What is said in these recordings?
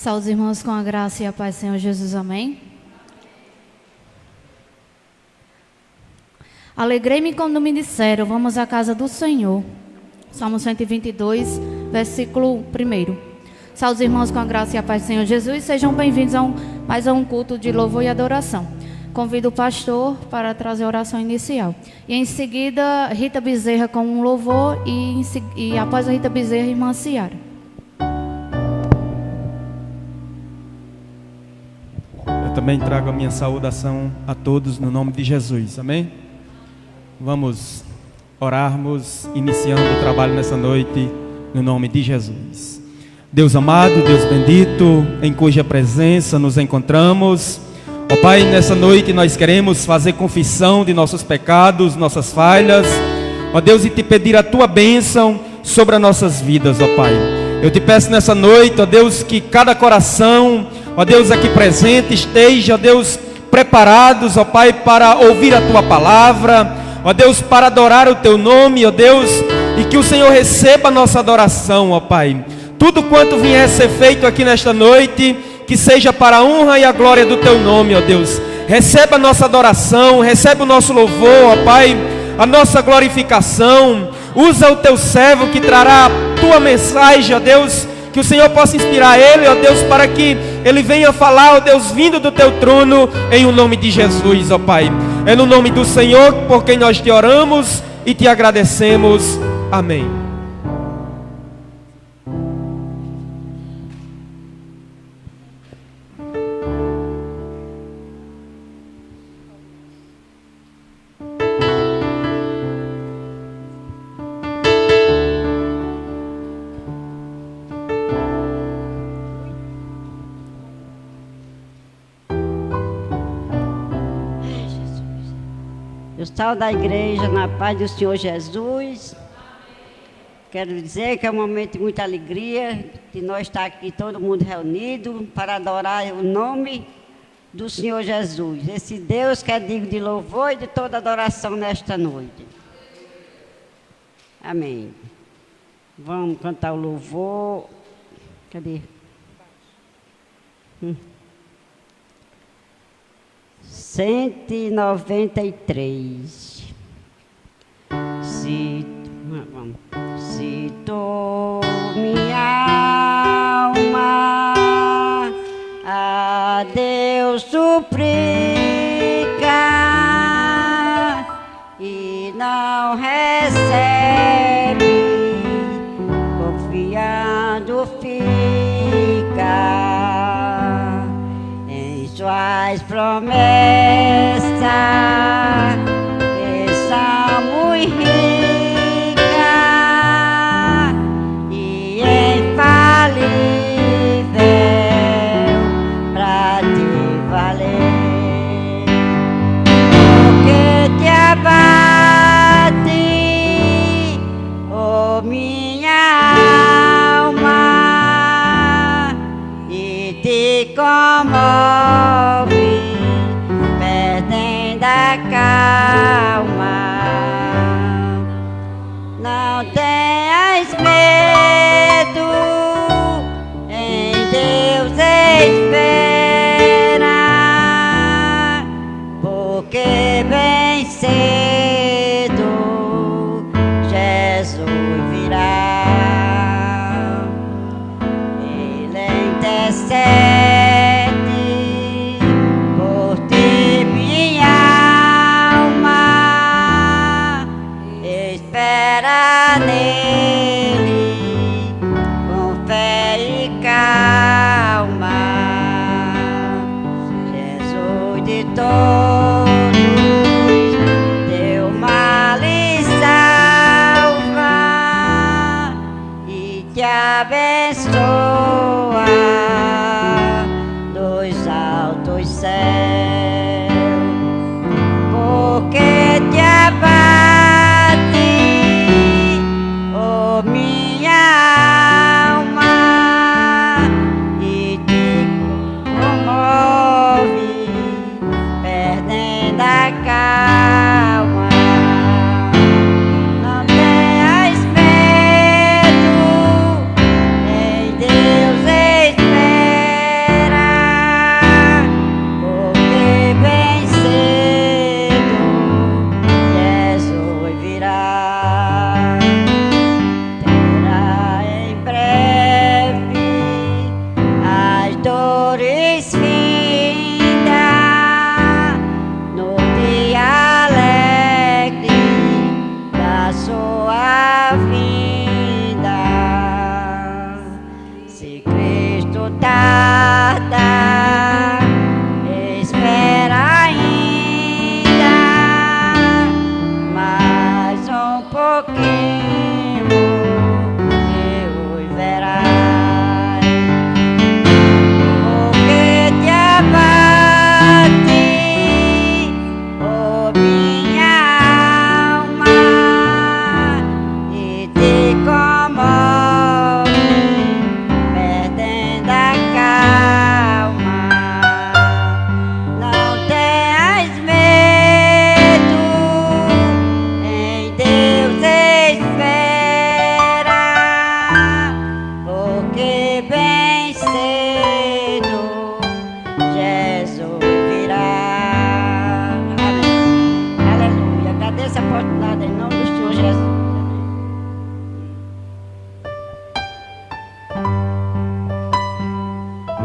Saúde os irmãos com a graça e a paz do Senhor Jesus, amém. Alegrei-me quando me disseram, vamos à casa do Senhor. Salmo 122, versículo 1. Saúde os irmãos com a graça e a paz do Senhor Jesus, sejam bem-vindos a mais um culto de louvor e adoração. Convido o pastor para trazer a oração inicial. E em seguida, Rita Bezerra com um louvor e após a Rita Bezerra, irmã Ciara. Eu também trago a minha saudação a todos no nome de Jesus, amém? Vamos orarmos, iniciando o trabalho nessa noite, no nome de Jesus. Deus amado, Deus bendito, em cuja presença nos encontramos. Ó Pai, nessa noite nós queremos fazer confissão de nossos pecados, nossas falhas. Ó Deus, e te pedir a Tua bênção sobre as nossas vidas, ó Pai. Eu te peço nessa noite, ó Deus, que cada coração, ó Deus, aqui presente esteja, ó Deus, preparados, ó Pai, para ouvir a Tua palavra, ó Deus, para adorar o Teu nome, ó Deus, e que o Senhor receba a nossa adoração, ó Pai. Tudo quanto vier a ser feito aqui nesta noite, que seja para a honra e a glória do Teu nome, ó Deus. Receba a nossa adoração, receba o nosso louvor, ó Pai, a nossa glorificação. Usa o Teu servo que trará a Tua mensagem, ó Deus, que o Senhor possa inspirar ele, ó Deus, para que ele venha falar, ó Deus, vindo do Teu trono, em o nome de Jesus, ó Pai. É no nome do Senhor por quem nós te oramos e te agradecemos. Amém. Eu saúdo da igreja na paz do Senhor Jesus. Quero dizer que é um momento de muita alegria de nós estar aqui, todo mundo reunido, para adorar o nome do Senhor Jesus. Esse Deus que é digno de louvor e de toda adoração nesta noite. Amém. Vamos cantar o louvor. Cadê? 193. Se tu minha alma a Deus suplica e não recebe, confiando fica suas promessas, que são muito ricas e infalível para te valer. Porque te abate, oh minha alma, e te comove, perdendo a calma. Não tenhas medo, em Deus espera, porque bem cedo Jesus virá. Ele intercede por ti, minha alma, espera nele com fé e calma. Jesus de todos teu mal e salva e te abençoa dos altos céus, porque te abate, oh minha alma, e te comove, perdendo a calma. Não tenhas medo, em Deus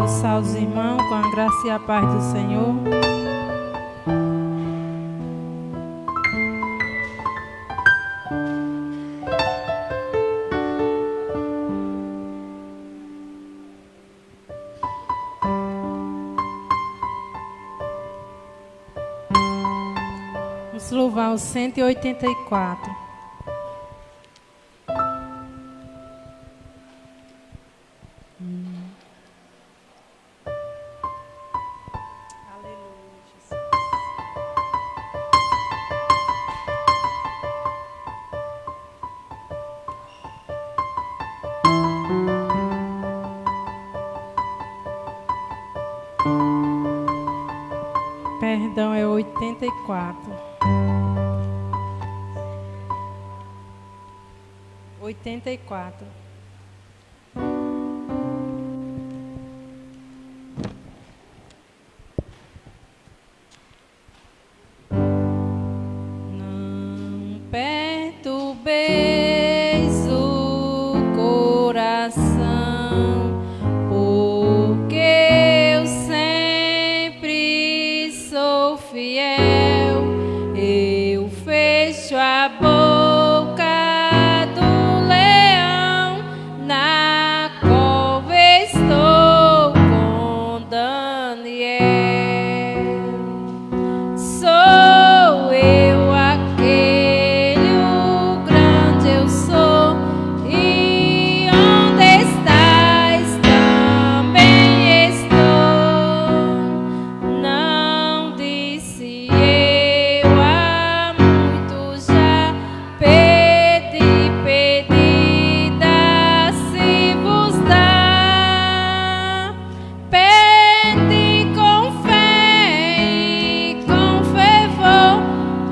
Salve os irmãos, com a graça e a paz do Senhor. Vamos louvar o 184. Perdão, é 84. 84. Não perturbeis o coração, porque eu sempre sou fiel. Eu fecho a boca do leão, na cova estou com Daniel. Sou eu aquele, o grande eu sou, e onde estás também estou. Não disse eu há muito já, pedi, pedi, dá-se vos dá. Pede com fé e com fervor,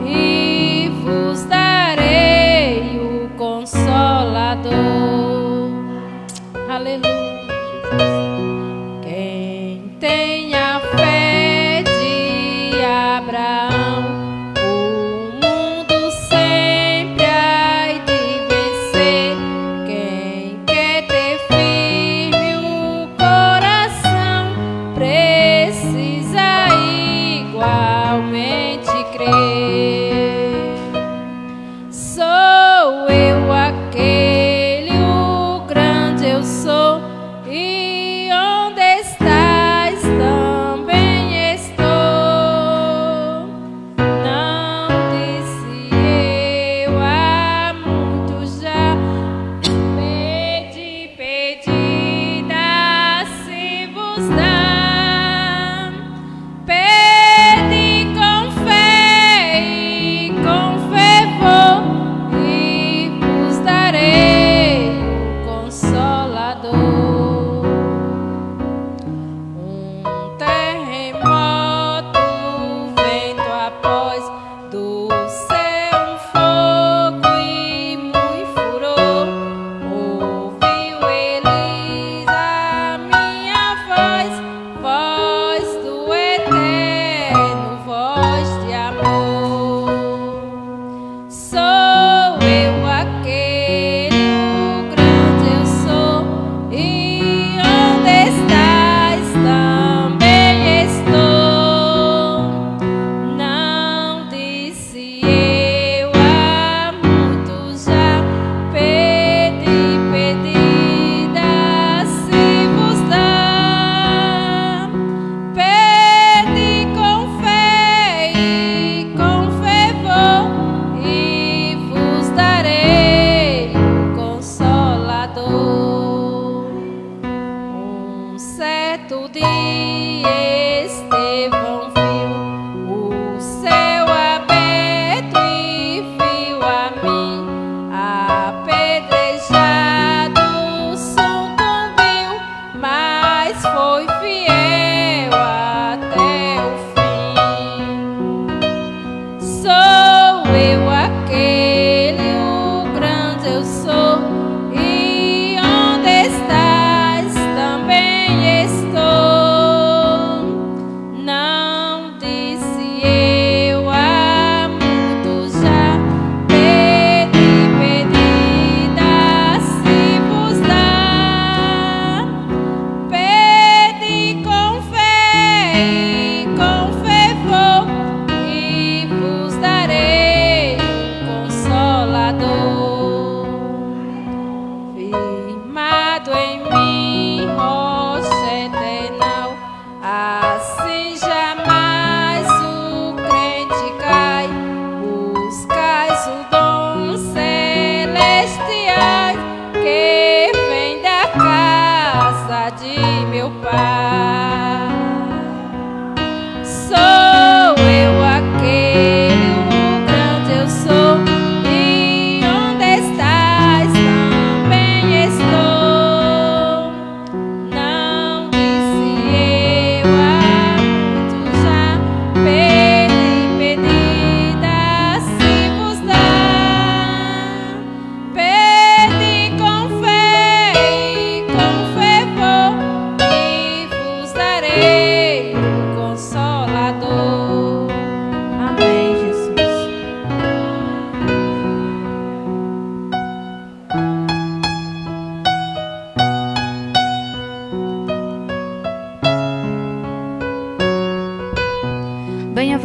e vos darei o Consolador. Aleluia, Jesus. Quem tem a fé de Abraão, o mundo sempre há de vencer. Quem quer ter firme o coração, precisa igualmente crer. Sou eu aquele, o grande eu sou, e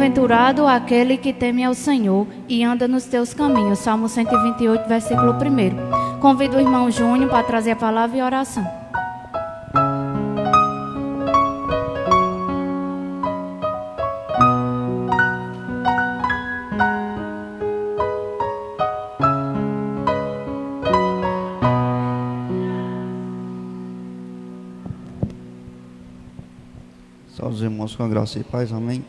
Bem-aventurado aquele que teme ao Senhor e anda nos teus caminhos. Salmo 128, versículo 1. Convido o irmão Júnior para trazer a palavra e oração. Salve os irmãos com a graça e paz, amém.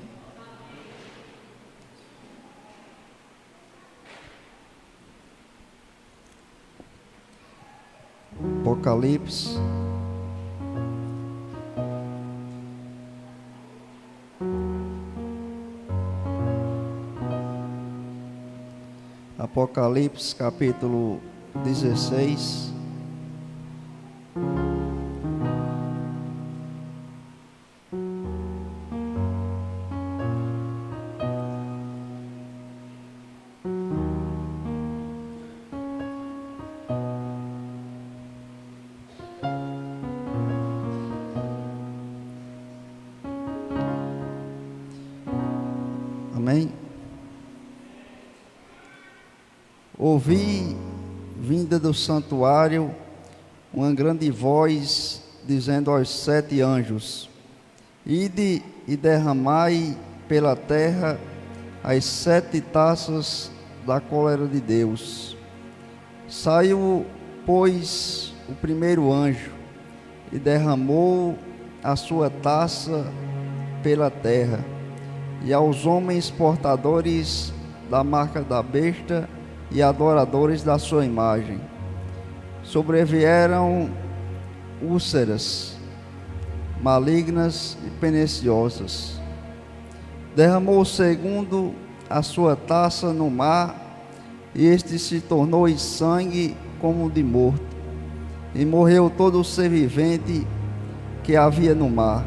Apocalipse, Apocalipse capítulo 16. Amém. Ouvi, vinda do santuário, uma grande voz dizendo aos 7 anjos: Ide e derramai pela terra as 7 taças da cólera de Deus. Saiu, pois, o primeiro anjo e derramou a sua taça pela terra, e aos homens portadores da marca da besta e adoradores da sua imagem sobrevieram úlceras malignas e perniciosas. Derramou o segundo a sua taça no mar, e este se tornou em sangue como de morto, e morreu todo o ser vivente que havia no mar.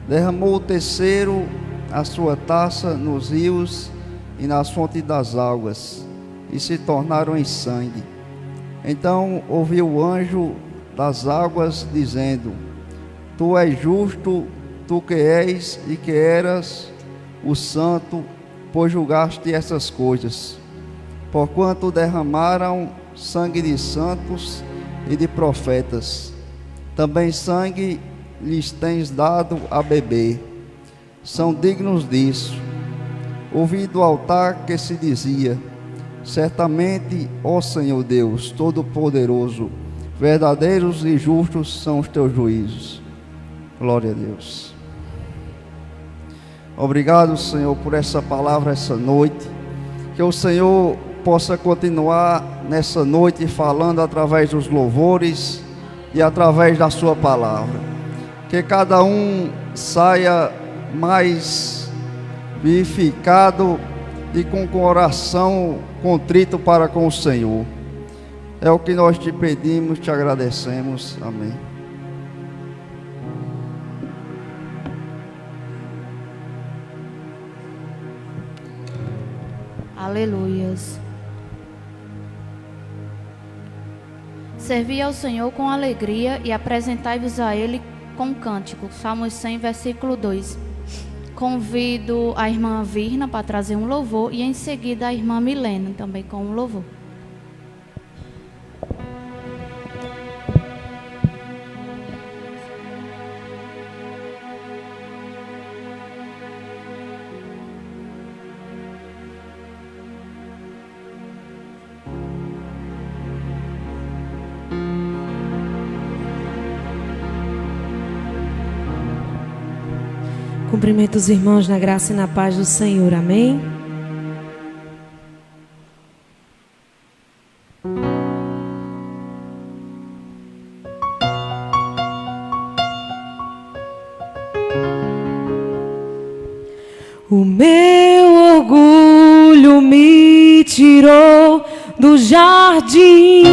Derramou o terceiro a sua taça nos rios e nas fontes das águas, e se tornaram em sangue. Então ouviu o anjo das águas dizendo: Tu és justo, tu que és e que eras o santo, pois julgaste essas coisas. Porquanto derramaram sangue de santos e de profetas, também sangue lhes tens dado a beber. São dignos disso. Ouvi do altar que se dizia: Certamente, ó Senhor Deus Todo-Poderoso, verdadeiros e justos são os teus juízos. Glória a Deus. Obrigado, Senhor, por essa palavra essa noite. Que o Senhor possa continuar nessa noite falando através dos louvores e através da sua palavra. Que cada um saia mais vivificado e com o coração contrito para com o Senhor. É o que nós te pedimos, te agradecemos. Amém. Aleluias. Servi ao Senhor com alegria e apresentai-vos a Ele com cântico. Salmos 100, versículo 2. Convido a irmã Virna para trazer um louvor e em seguida a irmã Milena também com um louvor. Cumprimento os irmãos na graça e na paz do Senhor, amém? O meu orgulho me tirou do jardim,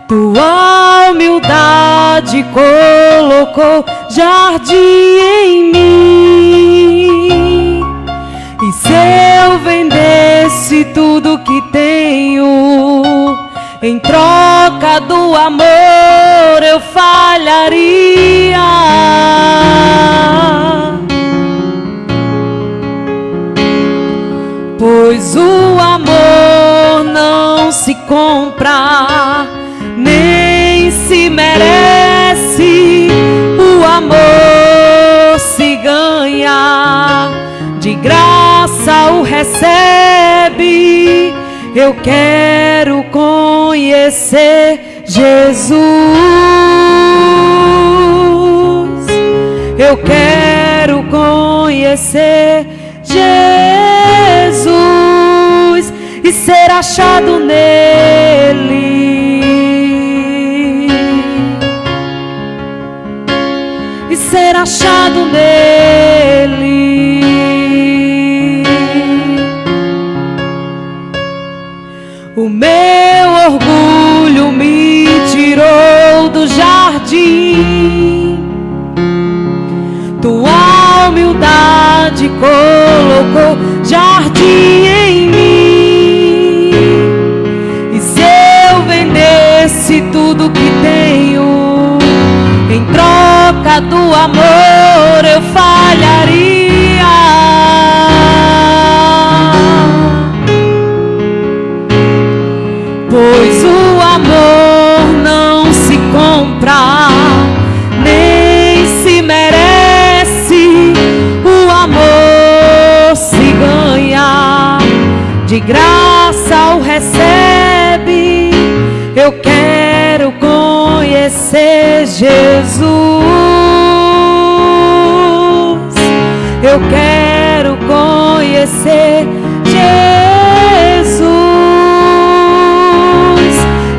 tua humildade colocou jardim em mim. E se eu vendesse tudo que tenho, em troca do amor eu falharia. Pois o amor não se compra, nem se merece. O amor se ganha, de graça o recebe. Eu quero conhecer Jesus. Eu quero conhecer Jesus e ser achado nele, e ser achado nele. O meu orgulho me tirou do jardim, tua humildade colocou jardim em mim. E se eu vendesse tudo que tenho em troca do amor, eu falharia. Pois o amor não se compra, nem se merece. O amor se ganha, de graça o recebe. Eu quero conhecer Jesus. Eu quero conhecer Jesus.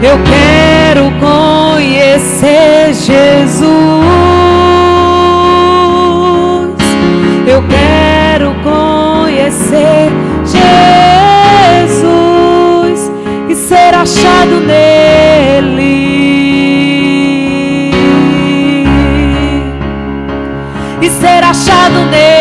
Eu quero conhecer Jesus. Eu quero conhecer Jesus e ser achado nele, e ser achado nele.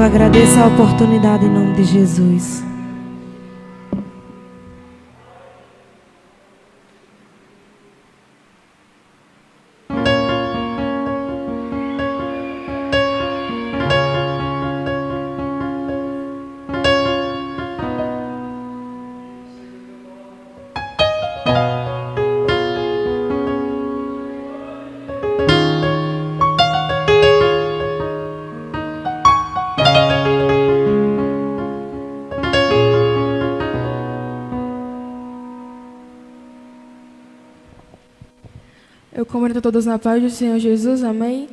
Agradeço a oportunidade em nome de Jesus. Eu cumprimento a todos na paz do Senhor Jesus, amém?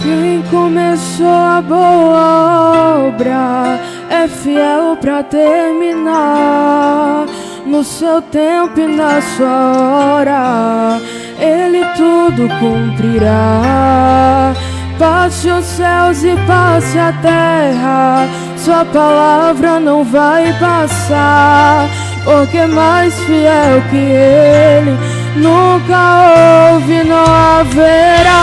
Quem começou a boa obra é fiel pra terminar. No seu tempo e na sua hora, Ele tudo cumprirá. Passe os céus e passe a terra, sua palavra não vai passar, porque mais fiel que Ele nunca houve, não haverá.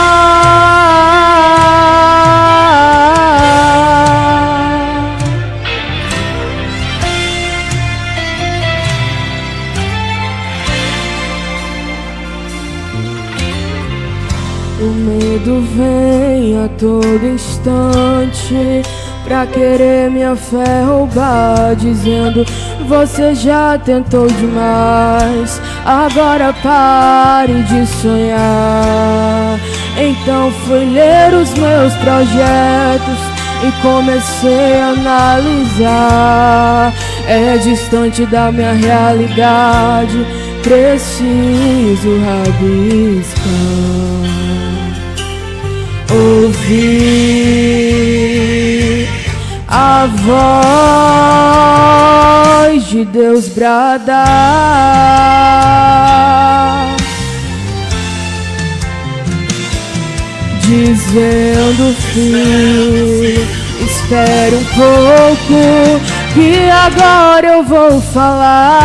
O medo vem a todo instante pra querer minha fé roubar, dizendo: você já tentou demais, agora pare de sonhar. Então fui ler os meus projetos e comecei a analisar. É distante da minha realidade, preciso rabiscar. Ouvi a voz de Deus bradar, dizendo: filho, espere um pouco, que agora eu vou falar.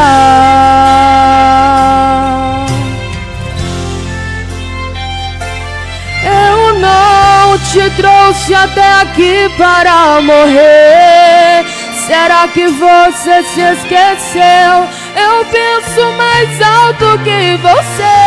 Eu não te trouxe até aqui para morrer. Será que você se esqueceu? Eu penso mais alto que você,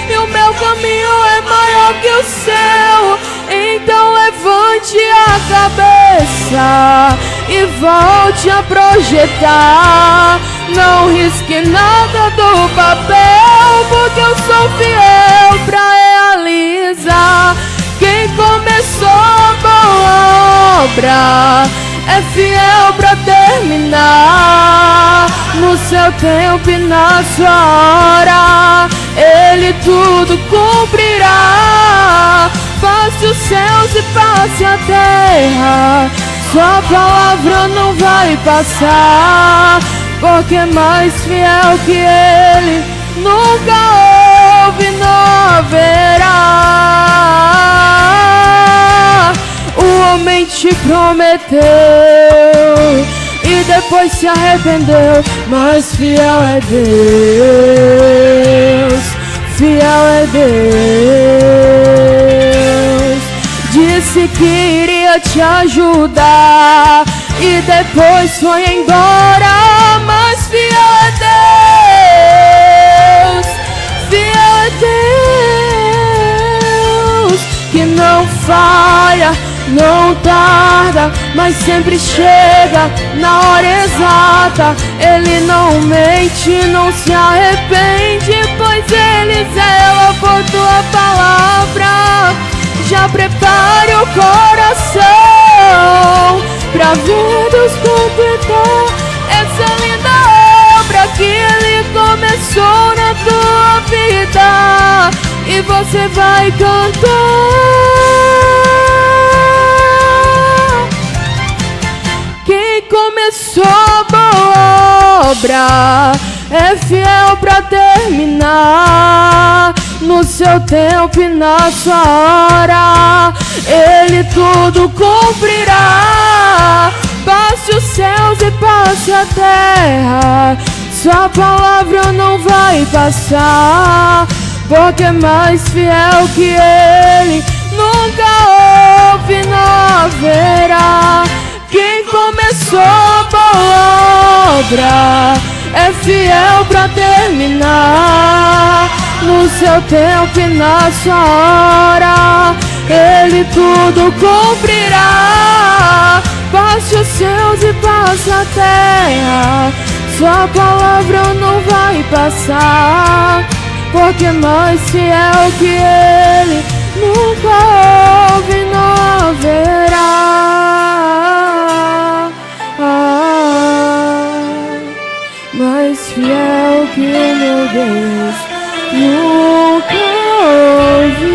e o meu caminho é maior que o seu. Então levante a cabeça e volte a projetar. Não risque nada do papel, porque eu sou fiel pra realizar. Quem começou a boa obra é fiel pra terminar. No seu tempo e na sua hora, Ele tudo cumprirá. Passe os céus e passe a terra, sua palavra não vai passar, porque mais fiel que Ele nunca houve, não haverá. O homem te prometeu e depois se arrependeu, mas fiel é Deus, fiel é Deus. Disse que iria te ajudar e depois foi embora, mas fiel é Deus, fiel é Deus, que não falha, não tarda, mas sempre chega na hora exata. Ele não mente, não se arrepende, pois Ele zela por tua palavra. Já prepare o coração pra ver Deus completar essa linda obra que Ele começou na tua vida, e você vai cantar. Quem começou a boa obra é fiel pra terminar. No no seu tempo e na sua hora, Ele tudo cumprirá. Passe os céus e passe a terra, sua palavra não vai passar, porque mais fiel que Ele nunca houve, não haverá. Quem começou a boa obra é fiel pra terminar. No seu tempo e na sua hora, Ele tudo cumprirá. Passe os céus e passe a terra, sua palavra não vai passar, porque mais fiel que Ele nunca houve, não haverá. Mais fiel que meu Deus nunca houve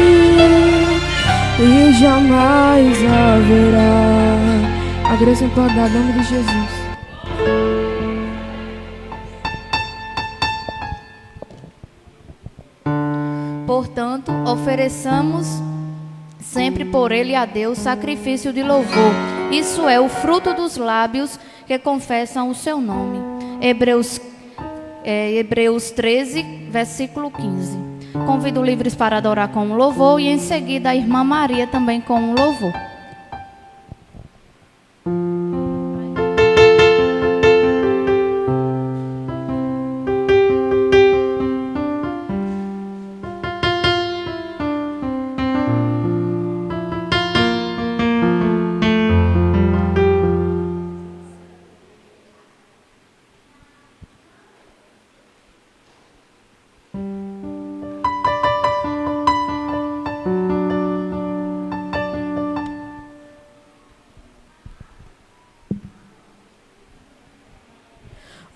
e jamais haverá. A graça em poder, em nome de Jesus. Portanto, ofereçamos sempre por Ele a Deus sacrifício de louvor. Isso é o fruto dos lábios que confessam o seu nome. Hebreus 13, versículo 15. Convido livres para adorar com um louvor e em seguida a irmã Maria também com um louvor.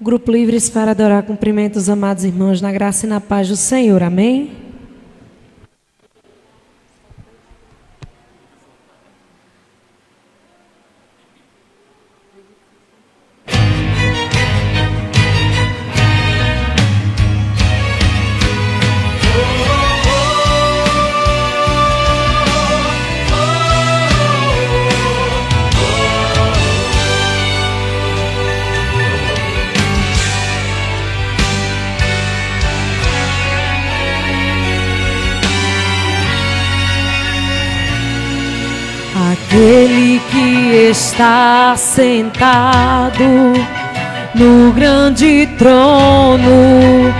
Grupo Livres para adorar, cumprimento os amados irmãos na graça e na paz do Senhor. Amém? Aquele que está sentado no grande trono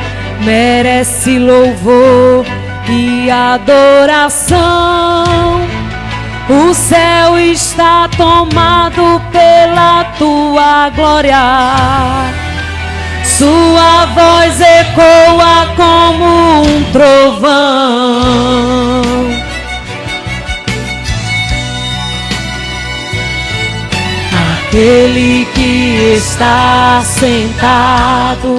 merece louvor e adoração. O céu está tomado pela tua glória. Sua voz ecoa como um trovão. Aquele que está sentado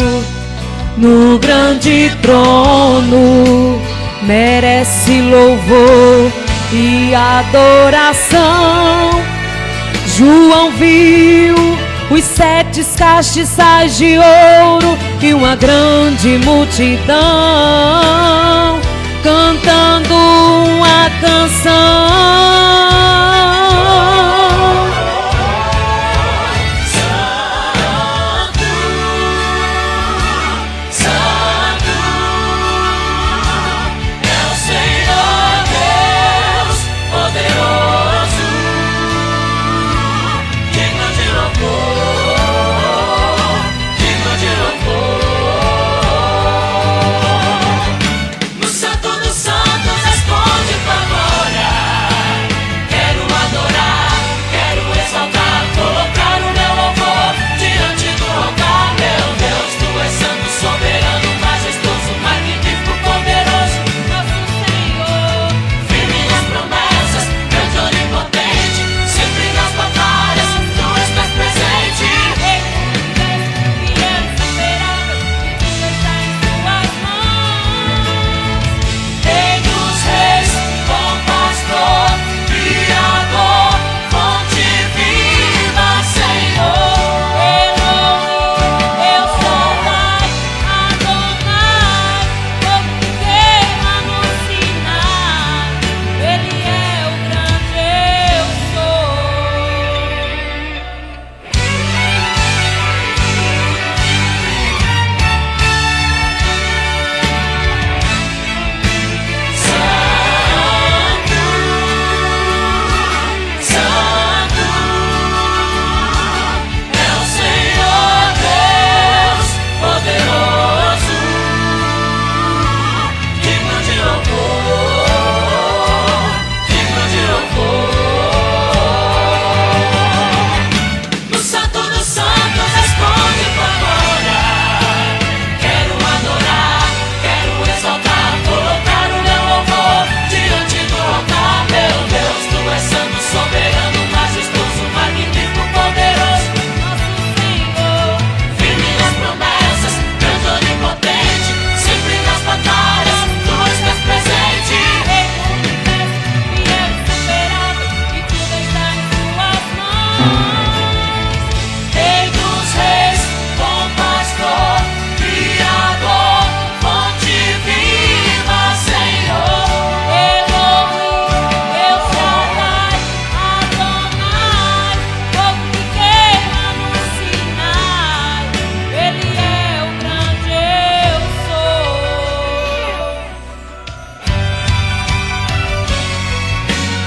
no grande trono merece louvor e adoração. João viu os 7 castiçais de ouro e uma grande multidão cantando uma canção. No Santo dos Santos responde tua glória.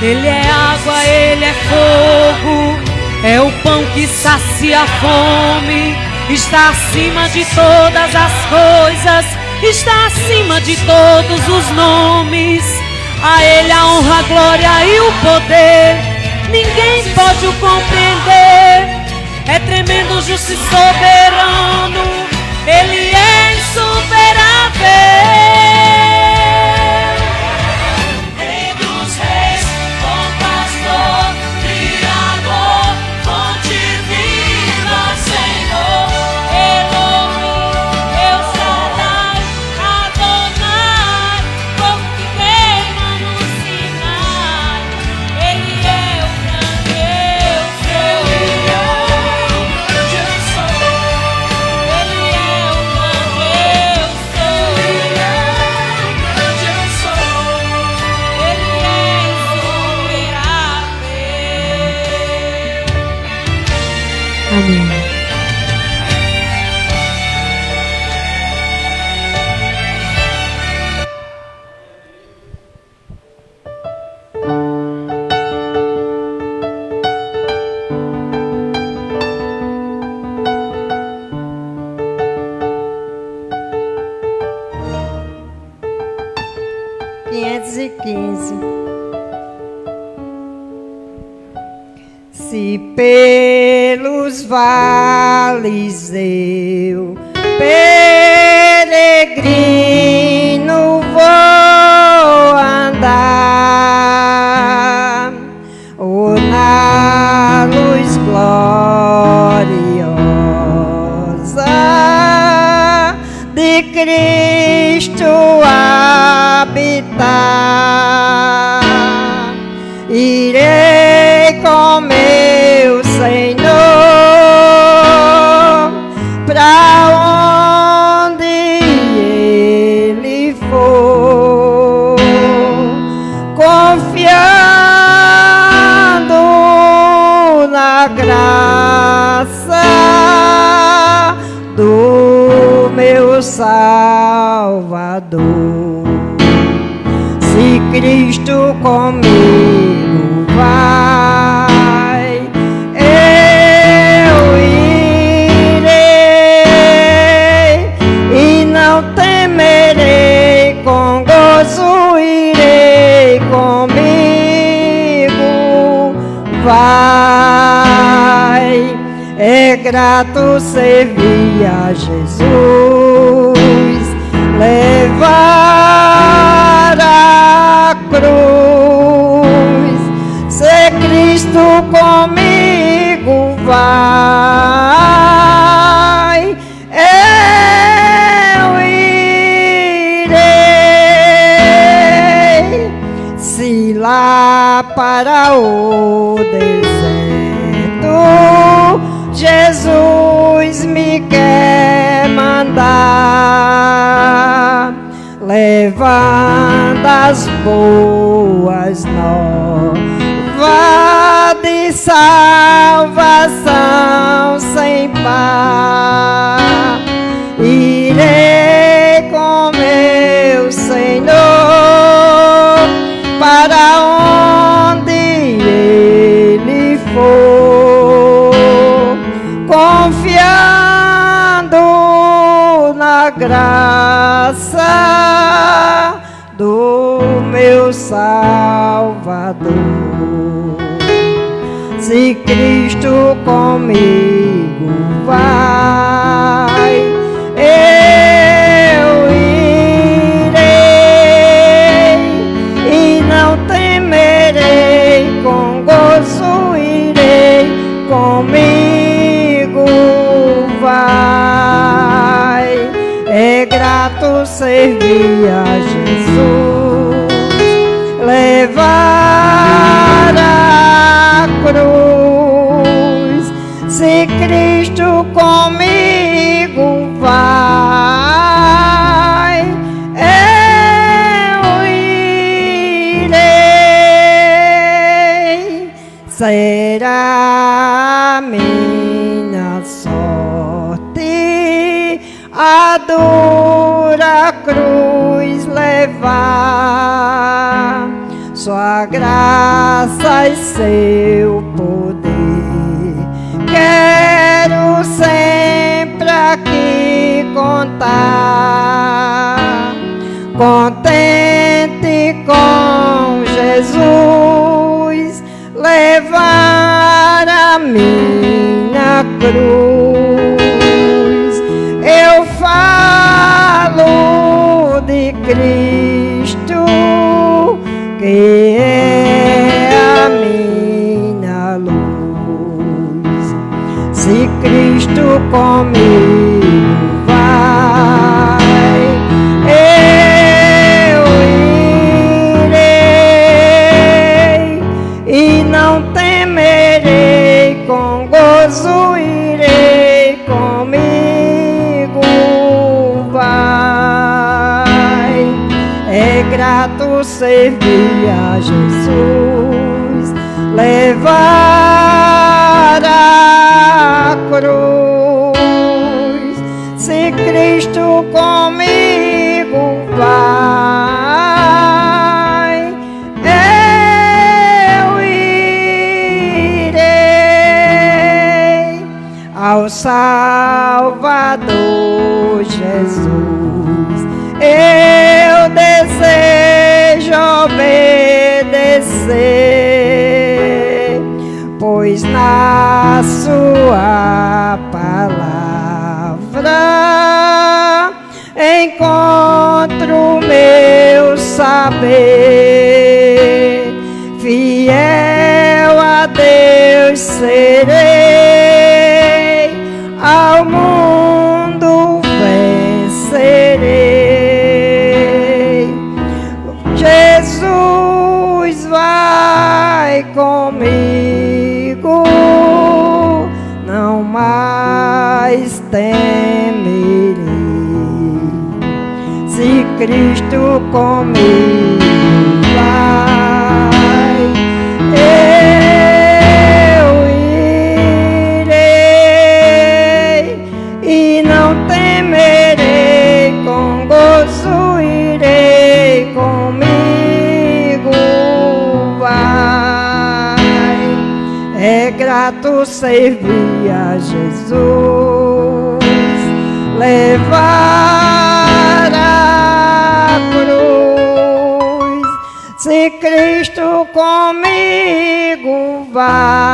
Ele é água, Ele é fogo, é o pão que sacia a fome. Está acima de todas as coisas, está acima de todos os nomes. A Ele a honra, a glória e o poder, ninguém pode o compreender. É tremendo, justo e soberano, Ele é insuperável. Rei dos reis, bom pastor, Criador, fonte viva, Senhor. Elohim, El Shaddai, Adonai, fogo que queima no Sinai. Ele é o grande eu sou. Ele é o grande eu sou. Ele é o grande eu sou. Ele é o grande eu sou. Ele é insuperável. Amém. Se pelos vales eu peregrino vou andar, ou na luz gloriosa de Cristo habitar, irei com meu Senhor pra onde Ele for, confiando na graça do meu Salvador. Se Cristo comigo vai, eu irei e não temerei, com gozo irei comigo. Vai, é grato servir a Jesus, levar a cruz. Se Cristo comigo vai, eu irei. Se lá para o deserto Jesus me quer mandar, levando as boas novas de salvação sem par, irei com meu Senhor para onde Ele for, confiando na graça do meu Salvador. Se Cristo comigo vai, eu irei e não temerei, com gozo irei comigo. Vai, é grato servir a Jesus, levar a cruz. Se Cristo comigo vai, eu irei. Será minha sorte a dura cruz levar, sua graça e seu poder. Quero sempre aqui contar, contente com Jesus, levar a minha cruz. Eu falo de Cristo, que é a minha luz. Se Cristo comigo vai, eu irei e não temerei, com gozo irei comigo vai. É grato servir a Jesus, levar a cruz. Se Cristo comigo vai, eu irei ao Salvador Jesus. Eu desejo obedecer, pois na sua palavra encontro meu saber. Fiel a Deus serei, ao mundo vencerei. Jesus vai comigo, não mais temerei. Se Cristo comigo vai, eu irei e não temerei, com gozo irei comigo vai. É grato servir a Jesus, levar a cruz. Se Cristo comigo vai,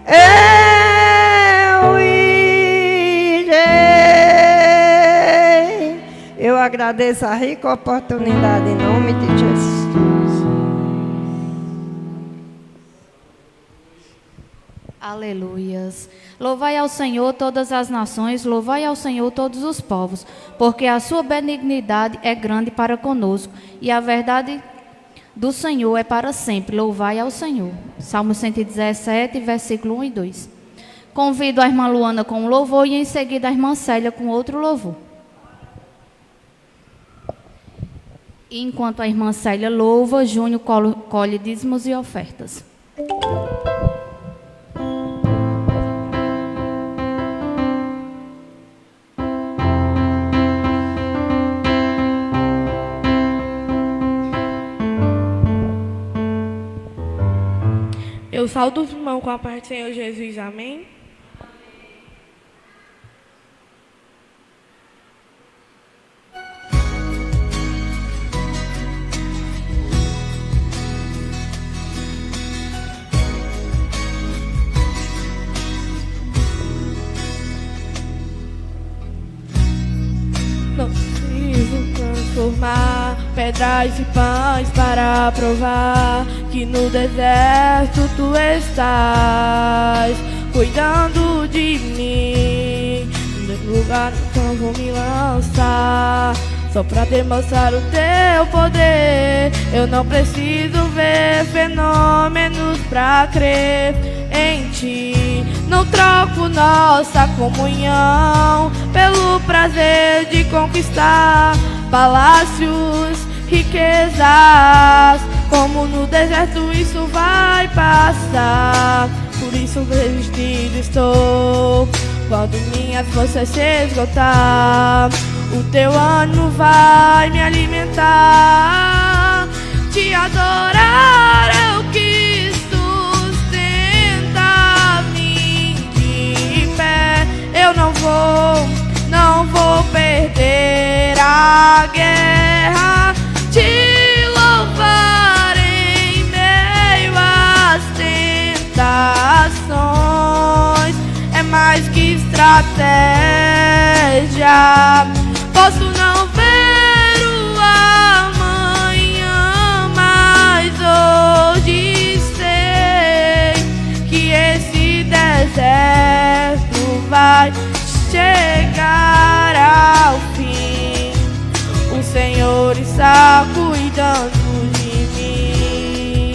eu irei. Eu agradeço a rica oportunidade em nome de Jesus. Aleluias. Louvai ao Senhor todas as nações, louvai ao Senhor todos os povos, porque a sua benignidade é grande para conosco, e a verdade do Senhor é para sempre. Louvai ao Senhor. Salmo 117, versículo 1 e 2. Convido a irmã Luana com um louvor e em seguida a irmã Célia com outro louvor. E enquanto a irmã Célia louva, Júnior colhe dízimos e ofertas. Eu saúdo os irmãos com a paz do Senhor Jesus, amém? Não preciso transformar pedras e pães para provar que no deserto tu estás cuidando de mim. No lugar no qual vou me lançar, só pra demonstrar o teu poder. Eu não preciso ver fenômenos pra crer em ti. Não troco nossa comunhão pelo prazer de conquistar palácios, riquezas. Como no deserto isso vai passar. Por isso resistido estou quando minhas forças se esgotar. O teu ânimo vai me alimentar. Te adorar é o que sustenta-me de pé. Eu não vou perder a guerra. Te louvar em meio às tentações é mais que estratégia. Posso não ver o amanhã, mas hoje sei que esse deserto vai chegar ao fim. O Senhor está cuidando de mim.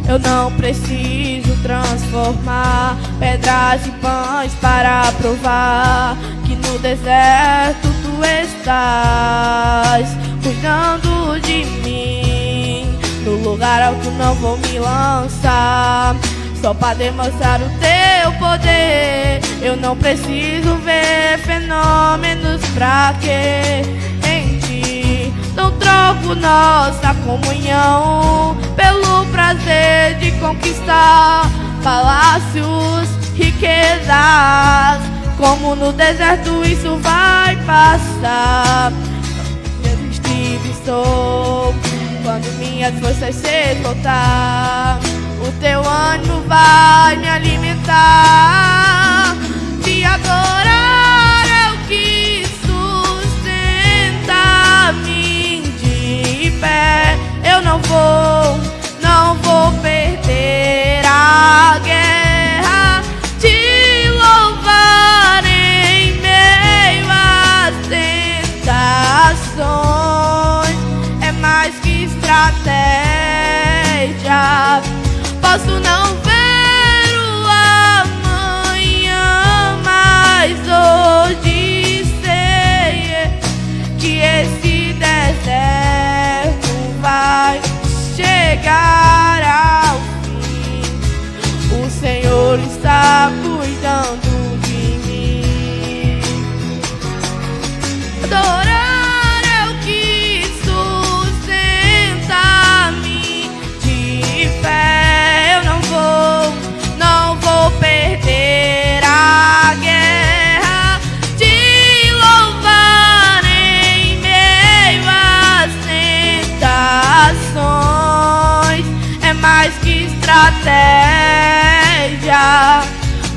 Eu não preciso transformar pedras em pães para provar que no deserto tu estás cuidando de mim. No lugar alto não vou me lançar, só para demonstrar o teu poder. Eu não preciso ver fenômenos pra que em ti não troco nossa comunhão pelo prazer de conquistar palácios, riquezas. Como no deserto isso vai passar. Eu estive e estou quando minhas forças se esgotar. O teu ânimo vai me alimentar. Te adorar é o que sustenta-me de pé. Eu não vou perder a guerra. Te louvar em meio às tentações é mais que estratégia. Posso não ver o amanhã, mas hoje sei que esse deserto vai chegar ao fim. O Senhor está cuidando de mim. Adorar é o que sustenta-me de pé. Eu não vou perder a guerra. Te louvar em meio às tentações é mais que estratégia.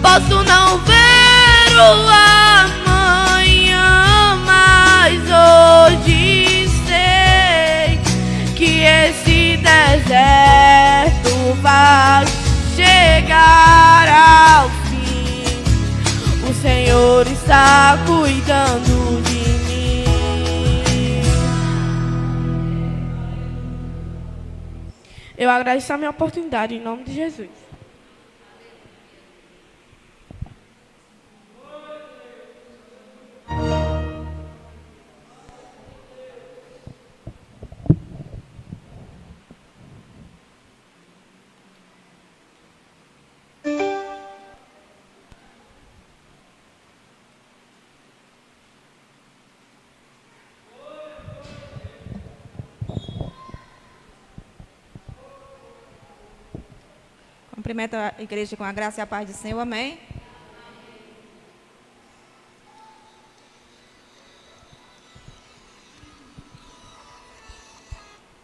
Posso não ver o amanhã, mas hoje sei que esse deserto vai chegar ao fim. O Senhor está cuidando de mim. Eu agradeço a minha oportunidade em nome de Jesus. Cumprimento a igreja com a graça e a paz do Senhor, amém?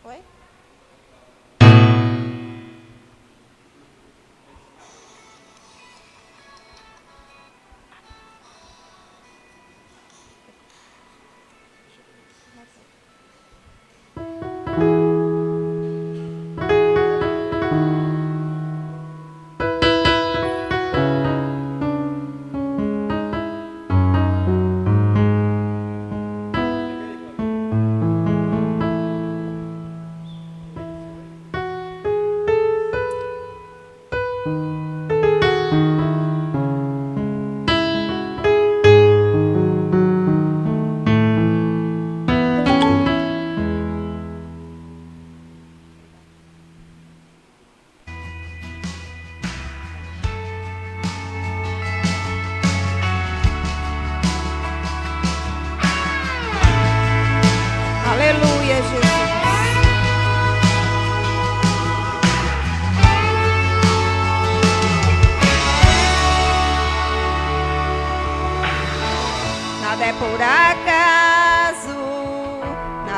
Oi?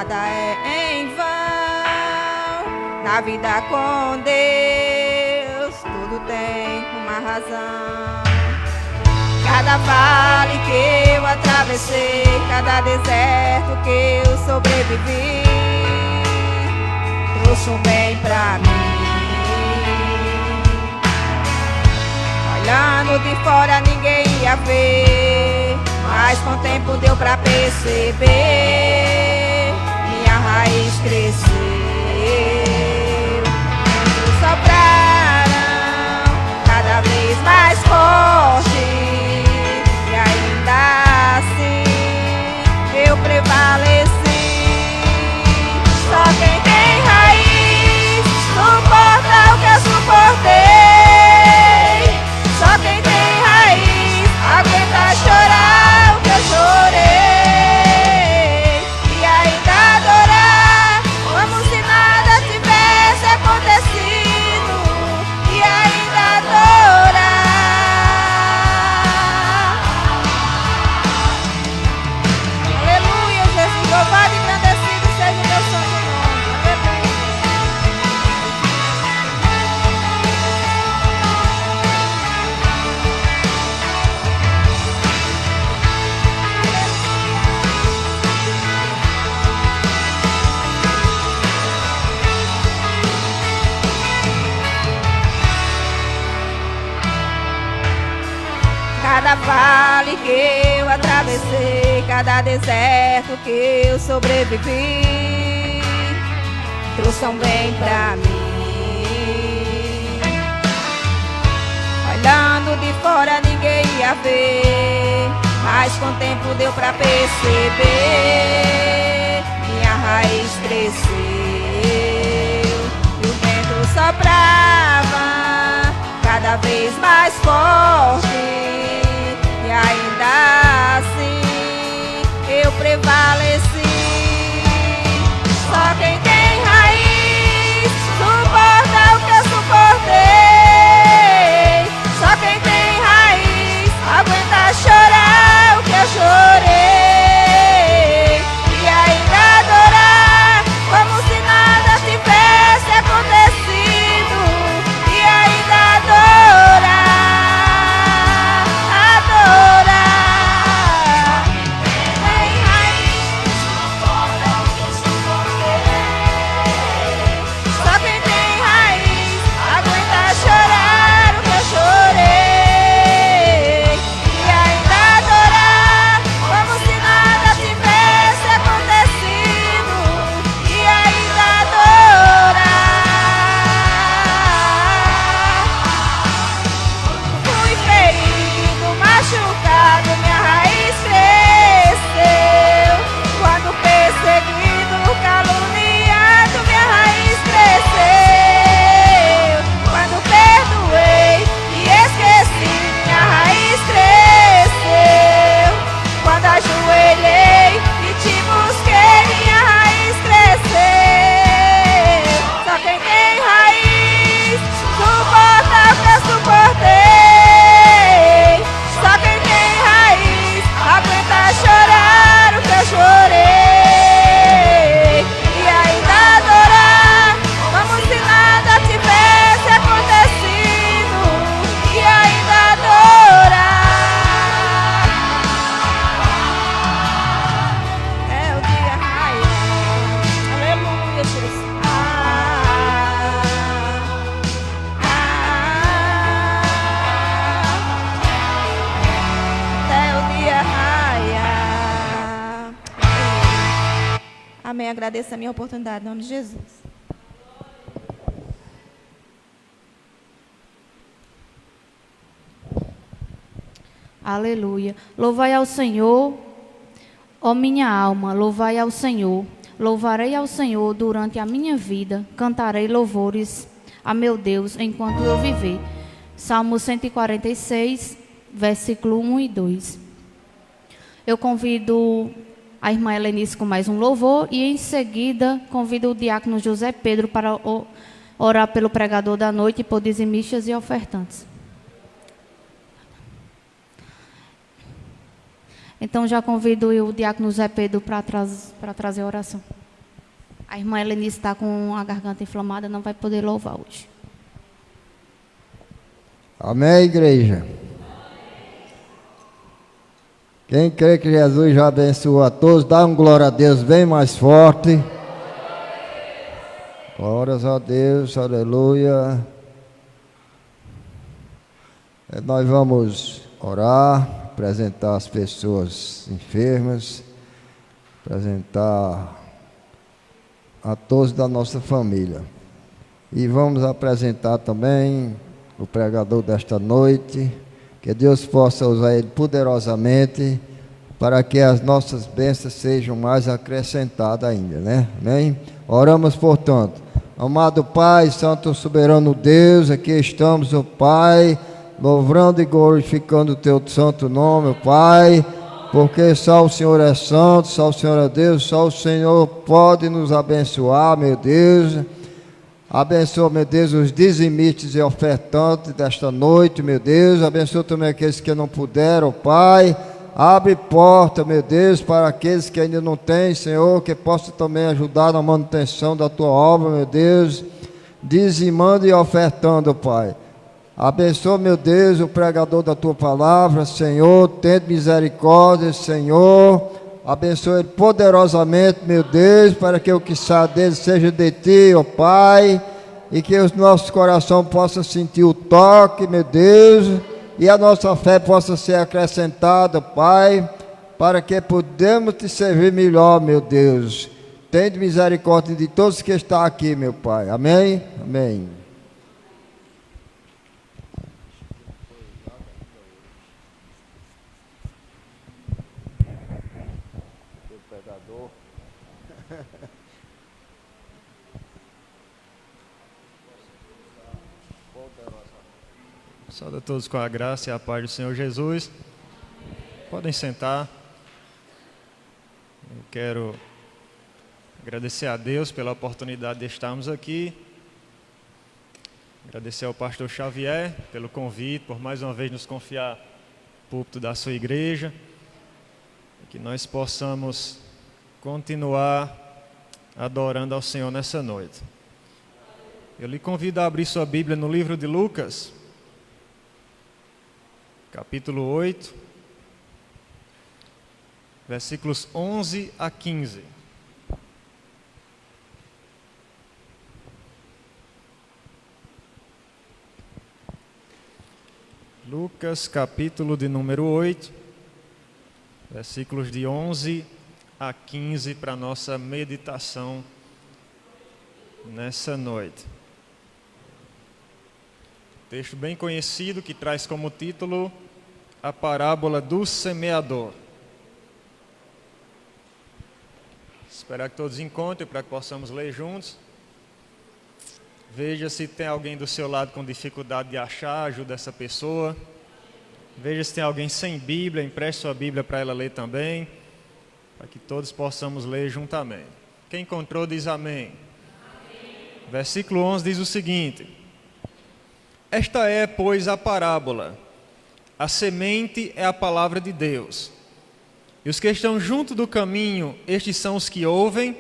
nada é em vão. Na vida com Deus, tudo tem uma razão. Cada vale que eu atravessei, cada deserto que eu sobrevivi, trouxe um bem pra mim. Olhando de fora ninguém ia ver, mas com o tempo deu pra perceber. Minha raiz cresceu, sopraram cada vez mais forte, e ainda assim eu prevaleci. Só quem tem raiz suporta o que eu suportei. Só quem tem raiz aguenta chorar o que eu chorei, e ainda adorar como se nada tivesse acontecido, e ainda adorar. Aleluia, Jesus, louvado e engrandecido seja o meu santo nome. Aleluia. Cada vale que eu atravessei, cada deserto que eu sobrevivi, trouxe um bem pra mim. Olhando de fora ninguém ia ver, mas com o tempo deu pra perceber. Minha raiz cresceu e o vento soprava cada vez mais forte, e ainda assim eu prevaleci. Só quem tem raiz suporta o que eu suportei. Só quem tem raiz aguenta chorar o que eu chorei, e ainda adorar como se nada tivesse acontecido, e ainda adorar. Amém. Agradeço a minha oportunidade, em nome de Jesus. Aleluia. Louvai ao Senhor, ó minha alma, louvai ao Senhor. Louvarei ao Senhor durante a minha vida, cantarei louvores a meu Deus enquanto eu viver. Salmo 146, versículo 1 e 2. Eu convido a irmã Helenice com mais um louvor e em seguida convido o diácono José Pedro para orar pelo pregador da noite e por dizimistas e ofertantes. Então já convido o diácono José Pedro para trazer a oração. A irmã Helenice está com a garganta inflamada, não vai poder louvar hoje. Amém, igreja? Quem crê que Jesus já abençoou a todos, dá um glória a Deus bem mais forte. Glórias a Deus, aleluia. Nós vamos orar, apresentar as pessoas enfermas, apresentar a todos da nossa família. E vamos apresentar também o pregador desta noite, que Deus possa usar ele poderosamente para que as nossas bênçãos sejam mais acrescentadas ainda, né? Amém? Oramos, portanto. Amado Pai, Santo Soberano Deus, aqui estamos, ó Pai, louvando e glorificando o Teu santo nome, ó Pai, porque só o Senhor é santo, só o Senhor é Deus, só o Senhor pode nos abençoar, meu Deus. Abençoa, meu Deus, os dizimistas e ofertantes desta noite, meu Deus. Abençoa também aqueles que não puderam, Pai. Abre porta, meu Deus, para aqueles que ainda não têm, Senhor, que possa também ajudar na manutenção da Tua obra, meu Deus, dizimando e ofertando, Pai. Abençoa, meu Deus, o pregador da Tua palavra, Senhor, tende misericórdia, Senhor. Abençoa ele poderosamente, meu Deus, para que o que sai dele seja de Ti, ó Pai, e que os nossos corações possam sentir o toque, meu Deus, e a nossa fé possa ser acrescentada, Pai, para que podemos Te servir melhor, meu Deus. Tende misericórdia de todos que estão aqui, meu Pai. Amém? Amém. Saúde a todos com a graça e a paz do Senhor Jesus. Podem sentar. Eu quero agradecer a Deus pela oportunidade de estarmos aqui. Agradecer ao pastor Xavier pelo convite, por mais uma vez nos confiar o púlpito da sua igreja. Que nós possamos continuar adorando ao Senhor nessa noite. Eu lhe convido a abrir sua Bíblia no livro de Lucas, capítulo 8, versículos 11 a 15. Lucas, capítulo de número 8, versículos de 11 a 15 para a nossa meditação nessa noite. Texto bem conhecido que traz como título a parábola do semeador. Espero que todos encontrem para que possamos ler juntos. Veja se tem alguém do seu lado com dificuldade de achar, ajuda essa pessoa. Veja se tem alguém sem Bíblia, empreste sua Bíblia para ela ler também, para que todos possamos ler juntamente. Quem encontrou diz amém. Versículo 11 diz o seguinte: Esta é, pois, a parábola. A semente é a palavra de Deus. E os que estão junto do caminho, estes são os que ouvem.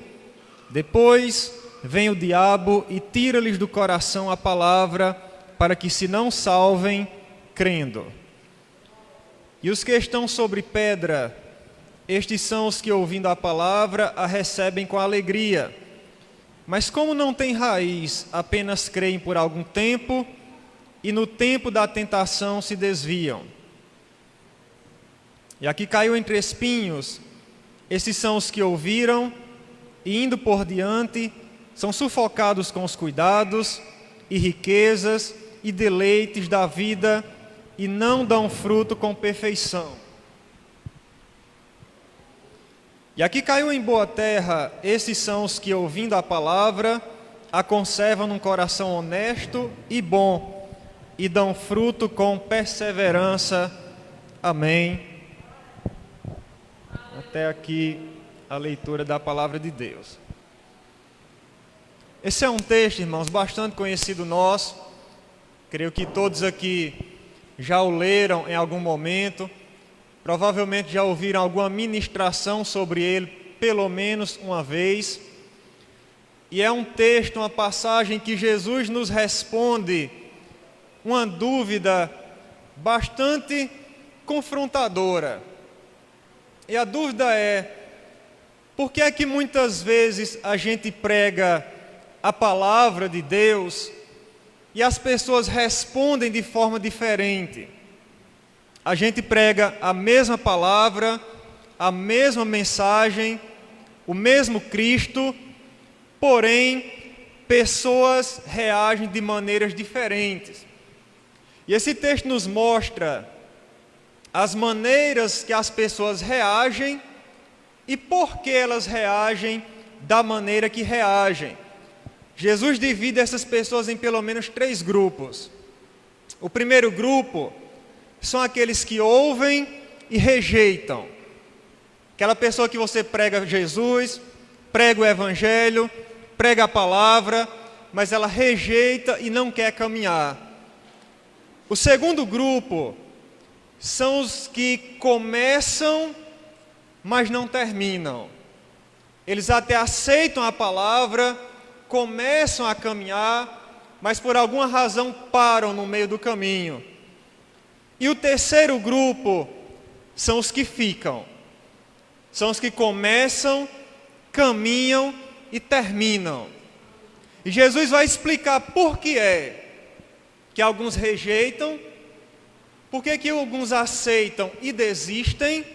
Depois vem o diabo e tira-lhes do coração a palavra, para que se não salvem, crendo. E os que estão sobre pedra, estes são os que, ouvindo a palavra, a recebem com alegria. Mas como não têm raiz, apenas creem por algum tempo, e no tempo da tentação se desviam. E aqui caiu entre espinhos, esses são os que ouviram, e indo por diante, são sufocados com os cuidados, e riquezas, e deleites da vida, e não dão fruto com perfeição. E aqui caiu em boa terra, esses são os que, ouvindo a palavra, a conservam num coração honesto e bom, e dão fruto com perseverança. Amém. Até aqui a leitura da palavra de Deus. Esse é um texto, irmãos, bastante conhecido nosso. Creio que todos aqui já o leram em algum momento. Provavelmente já ouviram alguma ministração sobre ele, pelo menos uma vez. E é um texto, uma passagem que Jesus nos responde uma dúvida bastante confrontadora. E a dúvida é: por que é que muitas vezes a gente prega a palavra de Deus e as pessoas respondem de forma diferente? A gente prega a mesma palavra, a mesma mensagem, o mesmo Cristo, porém, pessoas reagem de maneiras diferentes. E esse texto nos mostra as maneiras que as pessoas reagem e por que elas reagem da maneira que reagem. Jesus divide essas pessoas em pelo menos 3 grupos. O primeiro grupo são aqueles que ouvem e rejeitam. Aquela pessoa que você prega Jesus, prega o Evangelho, prega a palavra, mas ela rejeita e não quer caminhar. O segundo grupo são os que começam, mas não terminam. Eles até aceitam a palavra, começam a caminhar, mas por alguma razão param no meio do caminho. E o terceiro grupo são os que ficam. São os que começam, caminham e terminam. E Jesus vai explicar por que é que alguns rejeitam, por que alguns aceitam e desistem,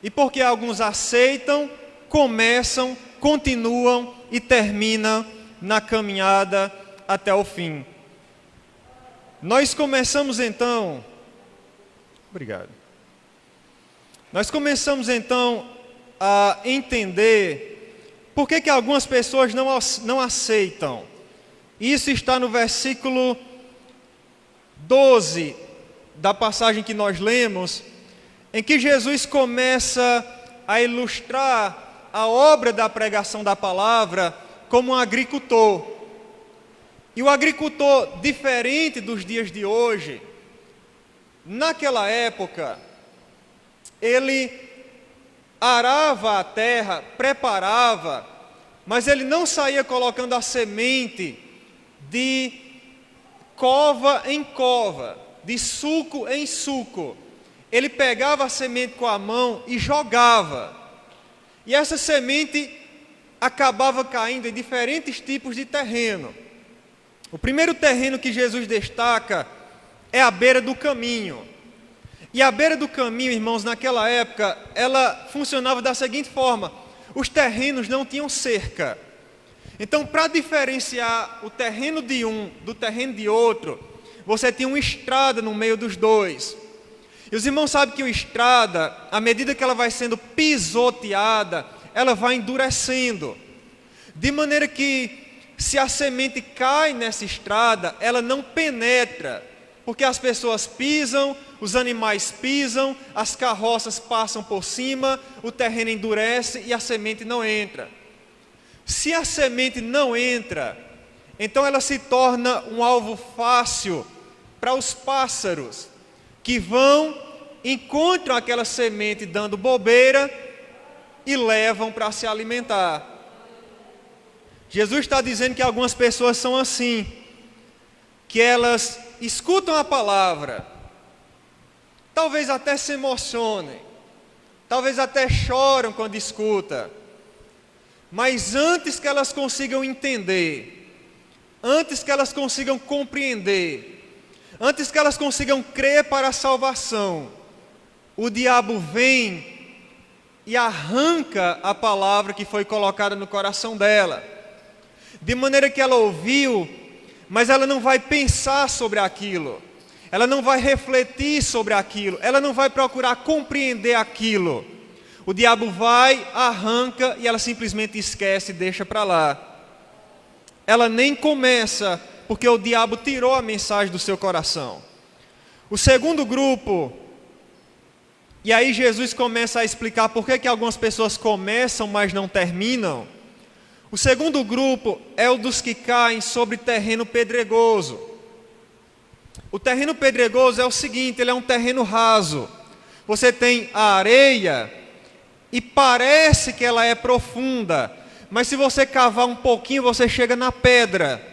e por que alguns aceitam, começam, continuam e terminam na caminhada até o fim. Nós começamos então... Obrigado. Nós começamos então a entender por que algumas pessoas não aceitam. Isso está no versículo 12 da passagem que nós lemos, em que Jesus começa a ilustrar a obra da pregação da palavra como um agricultor. E o agricultor, diferente dos dias de hoje, naquela época, ele arava a terra, preparava, mas ele não saía colocando a semente de cova em cova, de sulco em sulco. Ele pegava a semente com a mão e jogava. E essa semente acabava caindo em diferentes tipos de terreno. O primeiro terreno que Jesus destaca é a beira do caminho. E a beira do caminho, irmãos, naquela época, ela funcionava da seguinte forma: os terrenos não tinham cerca. Então, para diferenciar o terreno de um do terreno de outro, você tinha uma estrada no meio dos dois. E os irmãos sabem que a estrada, à medida que ela vai sendo pisoteada, ela vai endurecendo. De maneira que, se a semente cai nessa estrada, ela não penetra. Porque as pessoas pisam, os animais pisam, as carroças passam por cima, o terreno endurece e a semente não entra. Se a semente não entra, então ela se torna um alvo fácil para os pássaros, que vão, encontram aquela semente dando bobeira e levam para se alimentar. Jesus está dizendo que algumas pessoas são assim, que elas escutam a palavra, talvez até se emocionem, talvez até choram quando escutam, mas antes que elas consigam entender, antes que elas consigam compreender, antes que elas consigam crer para a salvação, o diabo vem e arranca a palavra que foi colocada no coração dela, de maneira que ela ouviu, mas ela não vai pensar sobre aquilo, ela não vai refletir sobre aquilo, ela não vai procurar compreender aquilo. O diabo vai, arranca e ela simplesmente esquece e deixa para lá. Ela nem começa, porque o diabo tirou a mensagem do seu coração. O segundo grupo, e aí Jesus começa a explicar por que algumas pessoas começam, mas não terminam. O segundo grupo é o dos que caem sobre terreno pedregoso. O terreno pedregoso é o seguinte, ele é um terreno raso. Você tem a areia e parece que ela é profunda, mas se você cavar um pouquinho, você chega na pedra.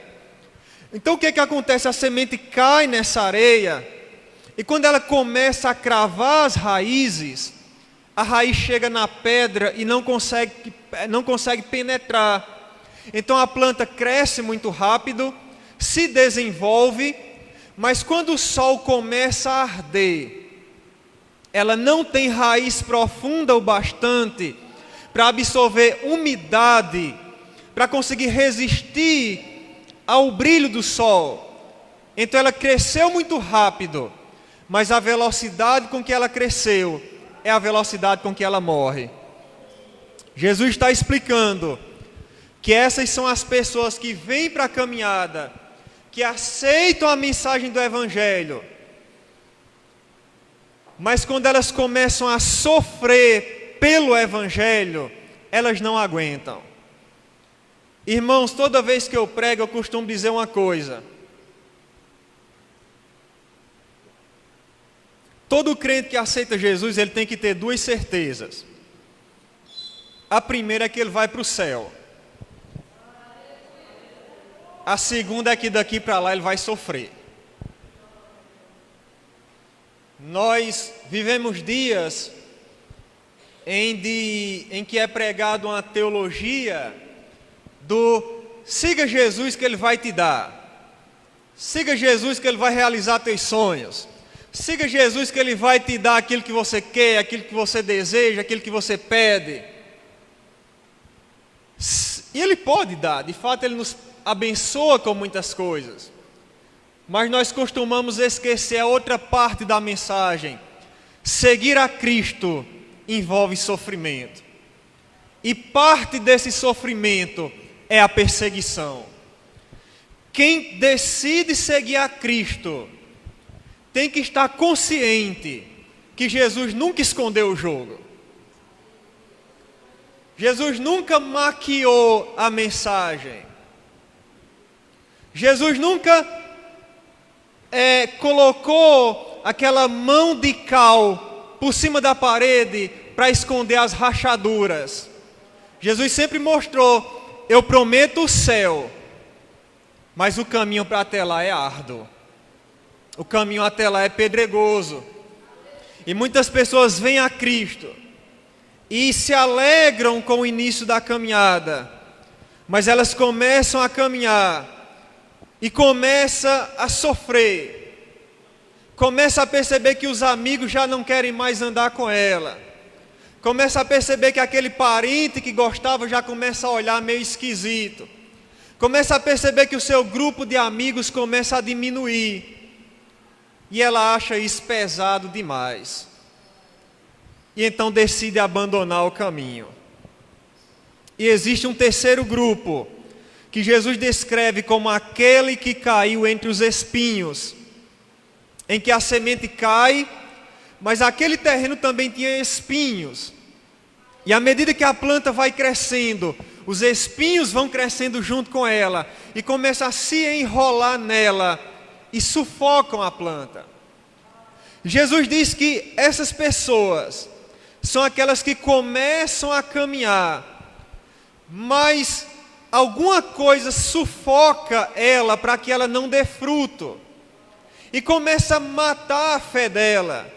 Então o que acontece? A semente cai nessa areia, e quando ela começa a cravar as raízes, a raiz chega na pedra e não consegue penetrar. Então a planta cresce muito rápido, se desenvolve, mas quando o sol começa a arder, ela não tem raiz profunda o bastante para absorver umidade, para conseguir resistir ao brilho do sol. Então ela cresceu muito rápido, mas a velocidade com que ela cresceu é a velocidade com que ela morre. Jesus está explicando que essas são as pessoas que vêm para a caminhada, que aceitam a mensagem do Evangelho, mas quando elas começam a sofrer pelo Evangelho, elas não aguentam. Irmãos, toda vez que eu prego, eu costumo dizer uma coisa: todo crente que aceita Jesus, ele tem que ter duas certezas. A primeira é que ele vai para o céu. A segunda é que daqui para lá ele vai sofrer. Nós vivemos dias em que é pregado uma teologia do siga Jesus que Ele vai te dar. Siga Jesus que Ele vai realizar teus sonhos. Siga Jesus que Ele vai te dar aquilo que você quer, aquilo que você deseja, aquilo que você pede. E Ele pode dar, de fato Ele nos abençoa com muitas coisas. Mas nós costumamos esquecer a outra parte da mensagem. Seguir a Cristo envolve sofrimento. E parte desse sofrimento é a perseguição. Quem decide seguir a Cristo tem que estar consciente que Jesus nunca escondeu o jogo. Jesus nunca maquiou a mensagem. Jesus nunca colocou aquela mão de cal por cima da parede para esconder as rachaduras. Jesus sempre mostrou: eu prometo o céu, mas o caminho para até lá é árduo. O caminho até lá é pedregoso. E muitas pessoas vêm a Cristo e se alegram com o início da caminhada, mas elas começam a caminhar e começa a sofrer, começa a perceber que os amigos já não querem mais andar com ela, começa a perceber que aquele parente que gostava já começa a olhar meio esquisito, começa a perceber que o seu grupo de amigos começa a diminuir, e ela acha isso pesado demais, e então decide abandonar o caminho. E existe um terceiro grupo, que Jesus descreve como aquele que caiu entre os espinhos, em que a semente cai, mas aquele terreno também tinha espinhos, e à medida que a planta vai crescendo, os espinhos vão crescendo junto com ela, e começam a se enrolar nela, e sufocam a planta. Jesus diz que essas pessoas são aquelas que começam a caminhar, mas alguma coisa sufoca ela para que ela não dê fruto, e começa a matar a fé dela.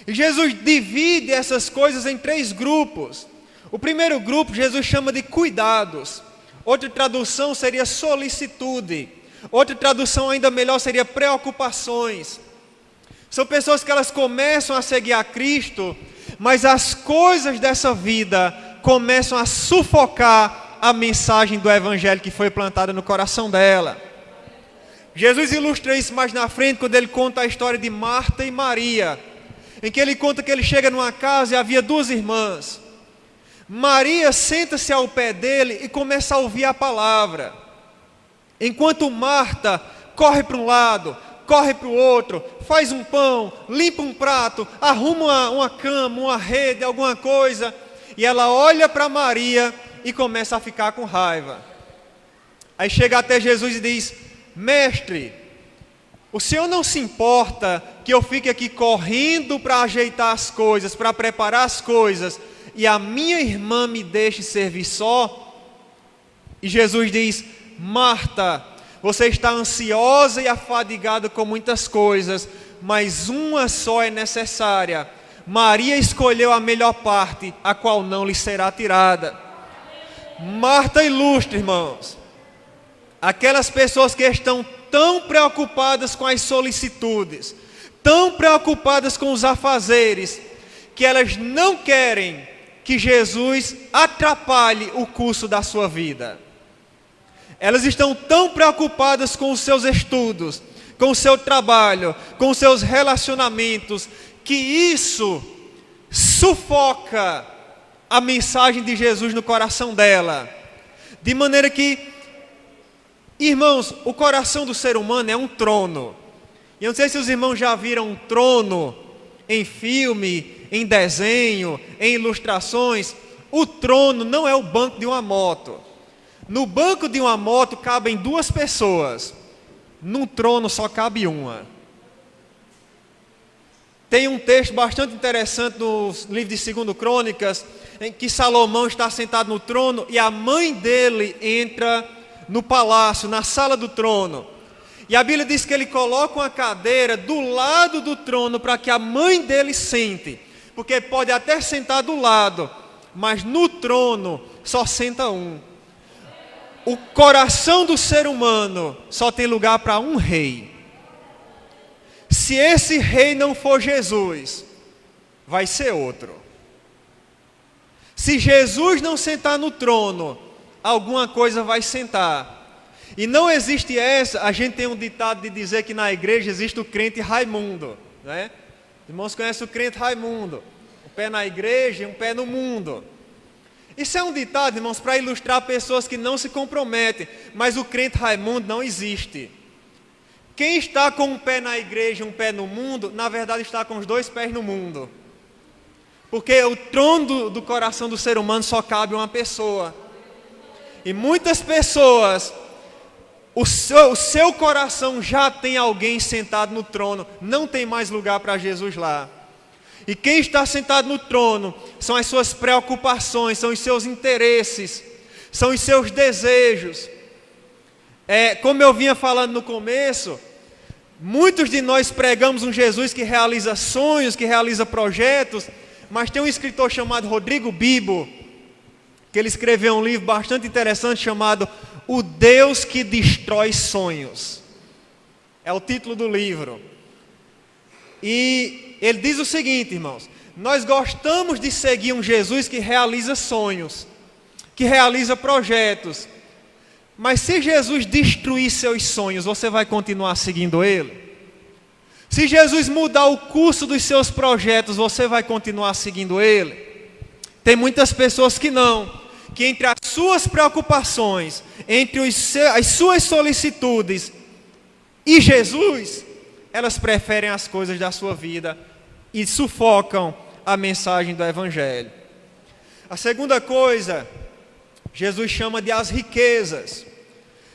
E Jesus divide essas coisas em 3 grupos. O primeiro grupo Jesus chama de cuidados. Outra tradução seria solicitude. Outra tradução ainda melhor seria preocupações. São pessoas que elas começam a seguir a Cristo, mas as coisas dessa vida começam a sufocar a mensagem do Evangelho que foi plantada no coração dela. Jesus ilustra isso mais na frente, quando ele conta a história de Marta e Maria, em que ele conta que ele chega numa casa e havia 2 irmãs. Maria senta-se ao pé dele e começa a ouvir a palavra, enquanto Marta corre para um lado, corre para o outro, faz um pão, limpa um prato, arruma uma cama, uma rede, alguma coisa, e ela olha para Maria e começa a ficar com raiva. Aí chega até Jesus e diz: mestre, o senhor não se importa que eu fique aqui correndo para ajeitar as coisas, para preparar as coisas, e a minha irmã me deixe servir só? E Jesus diz: Marta, você está ansiosa e afadigada com muitas coisas, mas uma só é necessária. Maria escolheu a melhor parte, a qual não lhe será tirada. Marta ilustra, irmãos, aquelas pessoas que estão tão preocupadas com as solicitudes, tão preocupadas com os afazeres, que elas não querem que Jesus atrapalhe o curso da sua vida. Elas estão tão preocupadas com os seus estudos, com o seu trabalho, com os seus relacionamentos, que isso sufoca a mensagem de Jesus no coração dela. De maneira que, irmãos, o coração do ser humano é um trono. E eu não sei se os irmãos já viram um trono em filme, em desenho, em ilustrações. O trono não é o banco de uma moto. No banco de uma moto cabem 2 pessoas. Num trono só cabe uma. Tem um texto bastante interessante no livro de 2 Crônicas, em que Salomão está sentado no trono e a mãe dele entra no palácio, na sala do trono. E a Bíblia diz que ele coloca uma cadeira do lado do trono para que a mãe dele sente. Porque pode até sentar do lado, mas no trono só senta um. O coração do ser humano só tem lugar para um rei. Se esse rei não for Jesus, vai ser outro. Se Jesus não sentar no trono, alguma coisa vai sentar. E não existe essa, a gente tem um ditado de dizer que na igreja existe o crente Raimundo, né? Os irmãos conhecem o crente Raimundo, um pé na igreja e um pé no mundo. Isso é um ditado, irmãos, para ilustrar pessoas que não se comprometem, mas o crente Raimundo não existe. Quem está com um pé na igreja e um pé no mundo, na verdade está com os 2 pés no mundo. Porque o trono do coração do ser humano só cabe uma pessoa. E muitas pessoas, o seu coração já tem alguém sentado no trono, não tem mais lugar para Jesus lá. E quem está sentado no trono são as suas preocupações, são os seus interesses, são os seus desejos. Como eu vinha falando no começo, muitos de nós pregamos um Jesus que realiza sonhos, que realiza projetos, mas tem um escritor chamado Rodrigo Bibo, que ele escreveu um livro bastante interessante chamado O Deus que Destrói Sonhos. É o título do livro. E ele diz o seguinte, irmãos: nós gostamos de seguir um Jesus que realiza sonhos, que realiza projetos. Mas se Jesus destruir seus sonhos, você vai continuar seguindo Ele? Se Jesus mudar o curso dos seus projetos, você vai continuar seguindo Ele? Tem muitas pessoas que não, que entre as suas preocupações, entre as suas solicitudes e Jesus, elas preferem as coisas da sua vida e sufocam a mensagem do Evangelho. A segunda coisa, Jesus chama de as riquezas.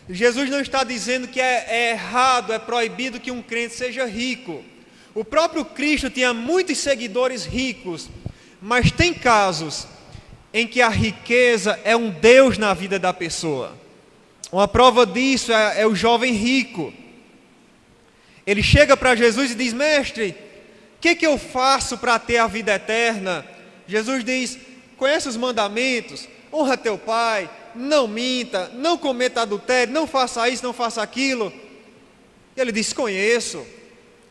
Jesus não está dizendo que é errado, é proibido que um crente seja rico. O próprio Cristo tinha muitos seguidores ricos, mas tem casos em que a riqueza é um Deus na vida da pessoa. Uma prova disso é o jovem rico. Ele chega para Jesus e diz: mestre, o que eu faço para ter a vida eterna? Jesus diz: conhece os mandamentos? Honra teu pai, não minta, não cometa adultério, não faça isso, não faça aquilo. E ele diz: conheço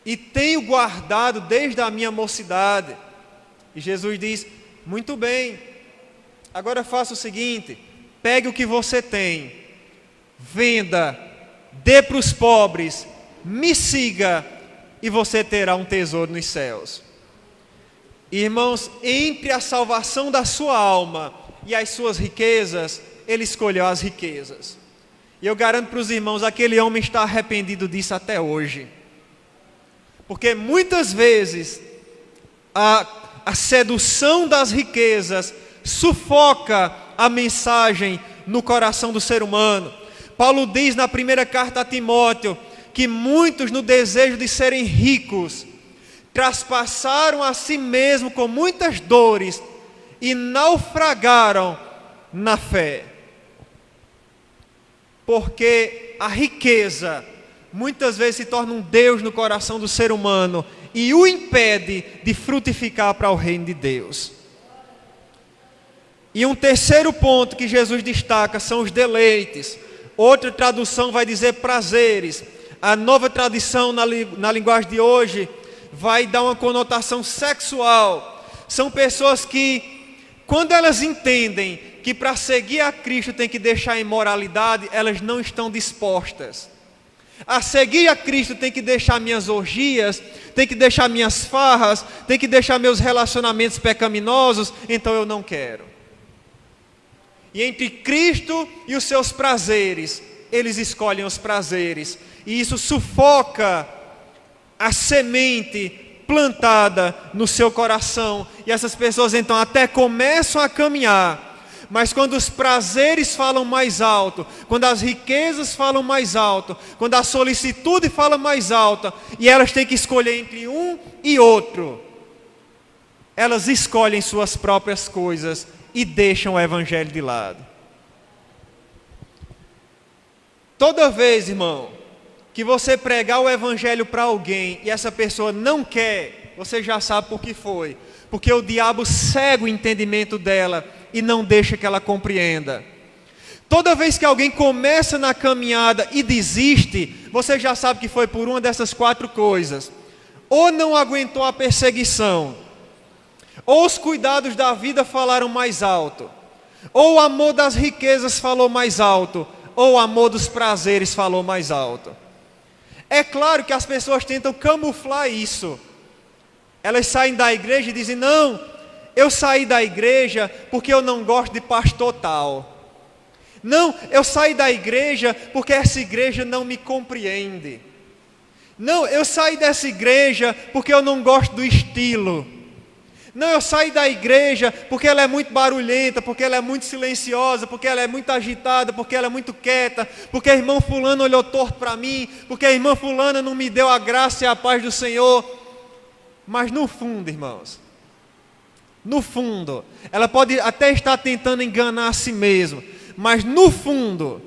e tenho guardado desde a minha mocidade. E Jesus diz: muito bem, agora faça o seguinte: pegue o que você tem, venda, dê para os pobres, me siga e você terá um tesouro nos céus. Irmãos, entre a salvação da sua alma e as suas riquezas, ele escolheu as riquezas. E eu garanto para os irmãos, aquele homem está arrependido disso até hoje. Porque muitas vezes a sedução das riquezas sufoca a mensagem no coração do ser humano. Paulo diz na primeira carta a Timóteo que muitos, no desejo de serem ricos, traspassaram a si mesmo com muitas dores e naufragaram na fé. Porque a riqueza muitas vezes se torna um Deus no coração do ser humano e o impede de frutificar para o reino de Deus. E um terceiro ponto que Jesus destaca são os deleites. Outra tradução vai dizer prazeres. A nova tradução na linguagem de hoje vai dar uma conotação sexual. São pessoas que, quando elas entendem que para seguir a Cristo tem que deixar a imoralidade, elas não estão dispostas. A seguir a Cristo tem que deixar minhas orgias, tem que deixar minhas farras, tem que deixar meus relacionamentos pecaminosos, então eu não quero. E entre Cristo e os seus prazeres, eles escolhem os prazeres. E isso sufoca a semente plantada no seu coração. E essas pessoas então até começam a caminhar. Mas quando os prazeres falam mais alto, quando as riquezas falam mais alto, quando a solicitude fala mais alta, e elas têm que escolher entre um e outro, elas escolhem suas próprias coisas e deixam o evangelho de lado. Toda vez, irmão, que você pregar o evangelho para alguém e essa pessoa não quer, você já sabe por que foi. Porque o diabo cega o entendimento dela e não deixa que ela compreenda. Toda vez que alguém começa na caminhada e desiste, você já sabe que foi por uma dessas 4 coisas. Ou não aguentou a perseguição, ou os cuidados da vida falaram mais alto, ou o amor das riquezas falou mais alto, ou o amor dos prazeres falou mais alto. É claro que as pessoas tentam camuflar isso. Elas saem da igreja e dizem, não, eu saí da igreja porque eu não gosto de pastor tal. Não, eu saí da igreja porque essa igreja não me compreende. Não, eu saí dessa igreja porque eu não gosto do estilo. Não, eu saí da igreja porque ela é muito barulhenta, porque ela é muito silenciosa, porque ela é muito agitada, porque ela é muito quieta, porque a irmã fulana olhou torto para mim, porque a irmã fulana não me deu a graça e a paz do Senhor. Mas no fundo, irmãos, no fundo, ela pode até estar tentando enganar a si mesma, mas no fundo,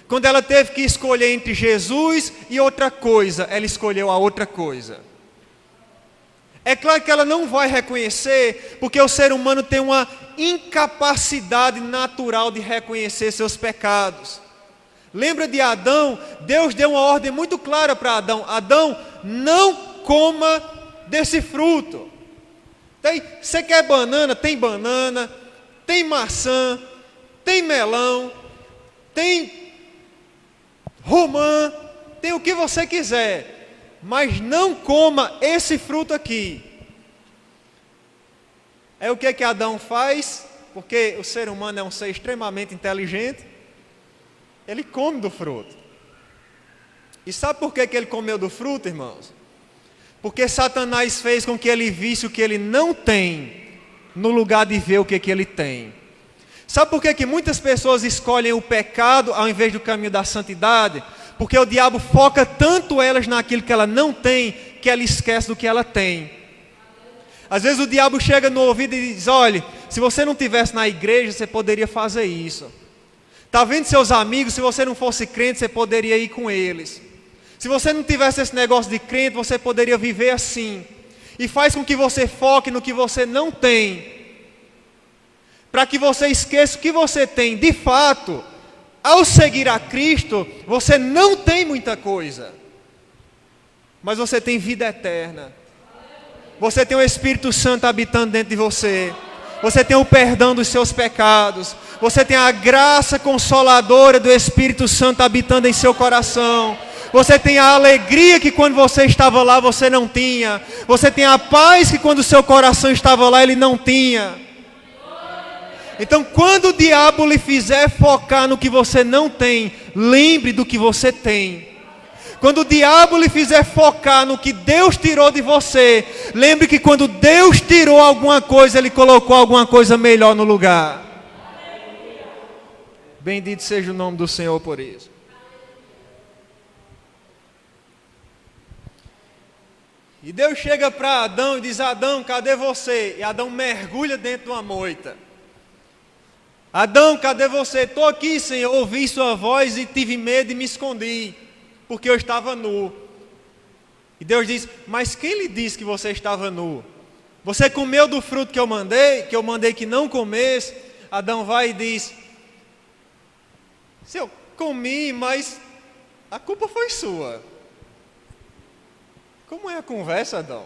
quando ela teve que escolher entre Jesus e outra coisa, ela escolheu a outra coisa. É claro que ela não vai reconhecer, porque o ser humano tem uma incapacidade natural de reconhecer seus pecados. Lembra de Adão? Deus deu uma ordem muito clara para Adão. Adão, não coma desse fruto. Você quer banana? Tem banana. Tem maçã. Tem melão. Tem romã. Tem o que você quiser. Mas não coma esse fruto aqui. É o que Adão faz? Porque o ser humano é um ser extremamente inteligente. Ele come do fruto. E sabe por que ele comeu do fruto, irmãos? Porque Satanás fez com que ele visse o que ele não tem, no lugar de ver o que ele tem. Sabe por que muitas pessoas escolhem o pecado ao invés do caminho da santidade? Porque o diabo foca tanto elas naquilo que ela não tem, que ela esquece do que ela tem. Às vezes o diabo chega no ouvido e diz, olha, se você não estivesse na igreja, você poderia fazer isso. Está vendo seus amigos, se você não fosse crente, você poderia ir com eles. Se você não tivesse esse negócio de crente, você poderia viver assim. E faz com que você foque no que você não tem. Para que você esqueça o que você tem. De fato, ao seguir a Cristo, você não tem muita coisa. Mas você tem vida eterna. Você tem o Espírito Santo habitando dentro de você. Você tem o perdão dos seus pecados. Você tem a graça consoladora do Espírito Santo habitando em seu coração. Você tem a alegria que quando você estava lá você não tinha. Você tem a paz que quando o seu coração estava lá ele não tinha. Então quando o diabo lhe fizer focar no que você não tem, lembre do que você tem. Quando o diabo lhe fizer focar no que Deus tirou de você, lembre que quando Deus tirou alguma coisa, Ele colocou alguma coisa melhor no lugar. Bendito seja o nome do Senhor por isso. E Deus chega para Adão e diz, Adão, cadê você? E Adão mergulha dentro de uma moita. Adão, cadê você? Estou aqui, Senhor. Ouvi sua voz e tive medo e me escondi, porque eu estava nu. E Deus diz: mas quem lhe disse que você estava nu? Você comeu do fruto que eu mandei que não comesse? Adão vai e diz: Senhor, comi, mas a culpa foi sua. Como é a conversa, Adão?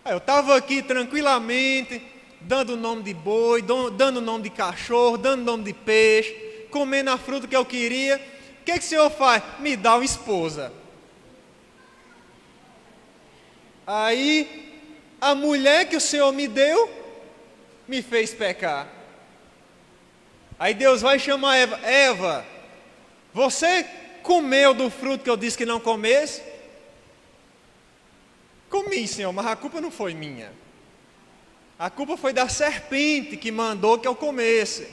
Eu estava aqui tranquilamente, dando o nome de boi, dando o nome de cachorro, dando o nome de peixe, comendo a fruta que eu queria. O que o Senhor faz? Me dá uma esposa. Aí, a mulher que o Senhor me deu, me fez pecar. Aí Deus vai chamar Eva: Eva, você comeu do fruto que eu disse que não comesse? Comi, Senhor, mas a culpa não foi minha. A culpa foi da serpente que mandou que eu comesse.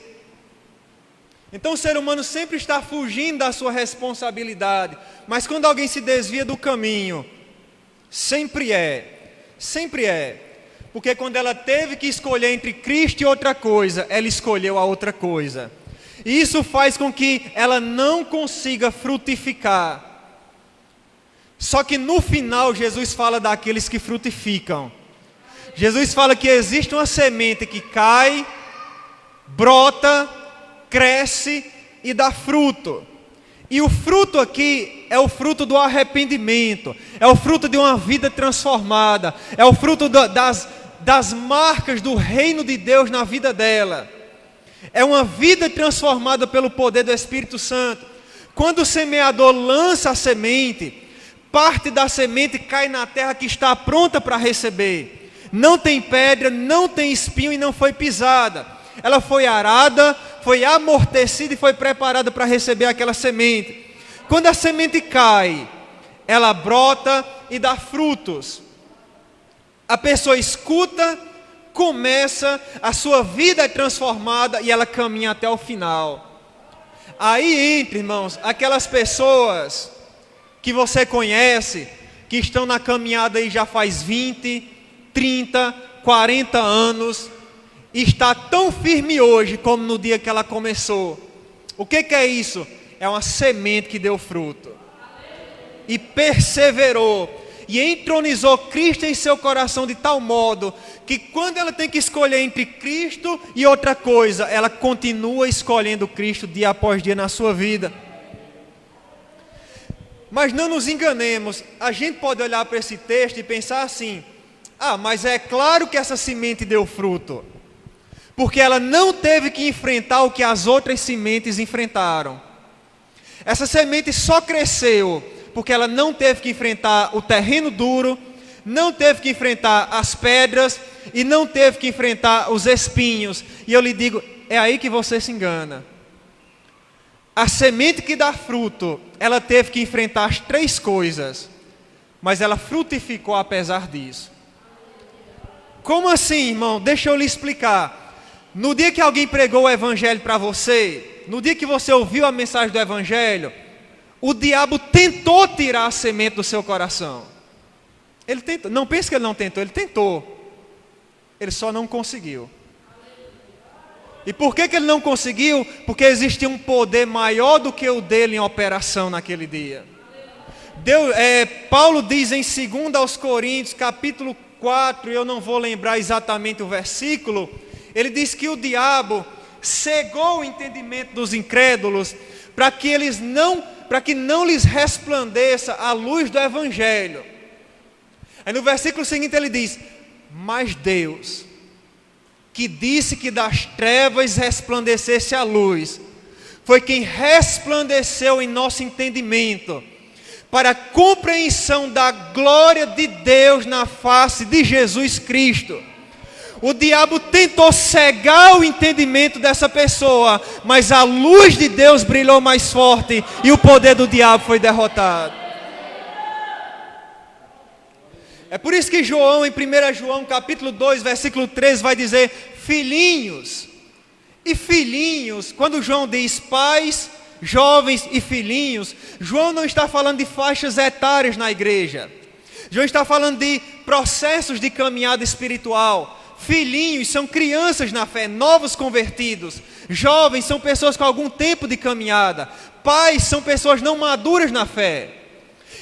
Então o ser humano sempre está fugindo da sua responsabilidade. Mas quando alguém se desvia do caminho, sempre é. Porque quando ela teve que escolher entre Cristo e outra coisa, ela escolheu a outra coisa. E isso faz com que ela não consiga frutificar. Só que no final Jesus fala daqueles que frutificam. Jesus fala que existe uma semente que cai, brota, cresce e dá fruto. E o fruto aqui é o fruto do arrependimento, é o fruto de uma vida transformada, é o fruto das marcas do reino de Deus na vida dela. É uma vida transformada pelo poder do Espírito Santo. Quando o semeador lança a semente, parte da semente cai na terra que está pronta para receber. Não tem pedra, não tem espinho e não foi pisada. Ela foi arada, foi amortecida e foi preparada para receber aquela semente. Quando a semente cai, ela brota e dá frutos. A pessoa escuta, começa, a sua vida é transformada e ela caminha até o final. Aí entra, irmãos, aquelas pessoas que você conhece, que estão na caminhada aí já faz 20, 30, 40 anos, e está tão firme hoje como no dia que ela começou. O que é isso? É uma semente que deu fruto. E perseverou. E entronizou Cristo em seu coração de tal modo que quando ela tem que escolher entre Cristo e outra coisa, ela continua escolhendo Cristo dia após dia na sua vida. Mas não nos enganemos, a gente pode olhar para esse texto e pensar assim: mas é claro que essa semente deu fruto, porque ela não teve que enfrentar o que as outras sementes enfrentaram. Essa semente só cresceu porque ela não teve que enfrentar o terreno duro, não teve que enfrentar as pedras e não teve que enfrentar os espinhos. E eu lhe digo, é aí que você se engana. A semente que dá fruto, ela teve que enfrentar as três coisas, mas ela frutificou apesar disso. Como assim, irmão? Deixa eu lhe explicar. No dia que alguém pregou o evangelho para você, no dia que você ouviu a mensagem do evangelho, o diabo tentou tirar a semente do seu coração. Ele tentou, não pense que ele não tentou, ele tentou. Ele só não conseguiu. E por que ele não conseguiu? Porque existia um poder maior do que o dele em operação naquele dia. Paulo diz em 2 aos Coríntios, capítulo 4, eu não vou lembrar exatamente o versículo, ele diz que o diabo cegou o entendimento dos incrédulos para que não lhes resplandeça a luz do evangelho. Aí no versículo seguinte ele diz: mas Deus, que disse que das trevas resplandecesse a luz, foi quem resplandeceu em nosso entendimento, para a compreensão da glória de Deus na face de Jesus Cristo. O diabo tentou cegar o entendimento dessa pessoa, mas a luz de Deus brilhou mais forte e o poder do diabo foi derrotado. É por isso que João, em 1 João capítulo 2, versículo 13, vai dizer: filhinhos. E filhinhos, quando João diz pais, jovens e filhinhos, João não está falando de faixas etárias na igreja. João está falando de processos de caminhada espiritual. Filhinhos são crianças na fé, novos convertidos. Jovens são pessoas com algum tempo de caminhada. Pais são pessoas não maduras na fé.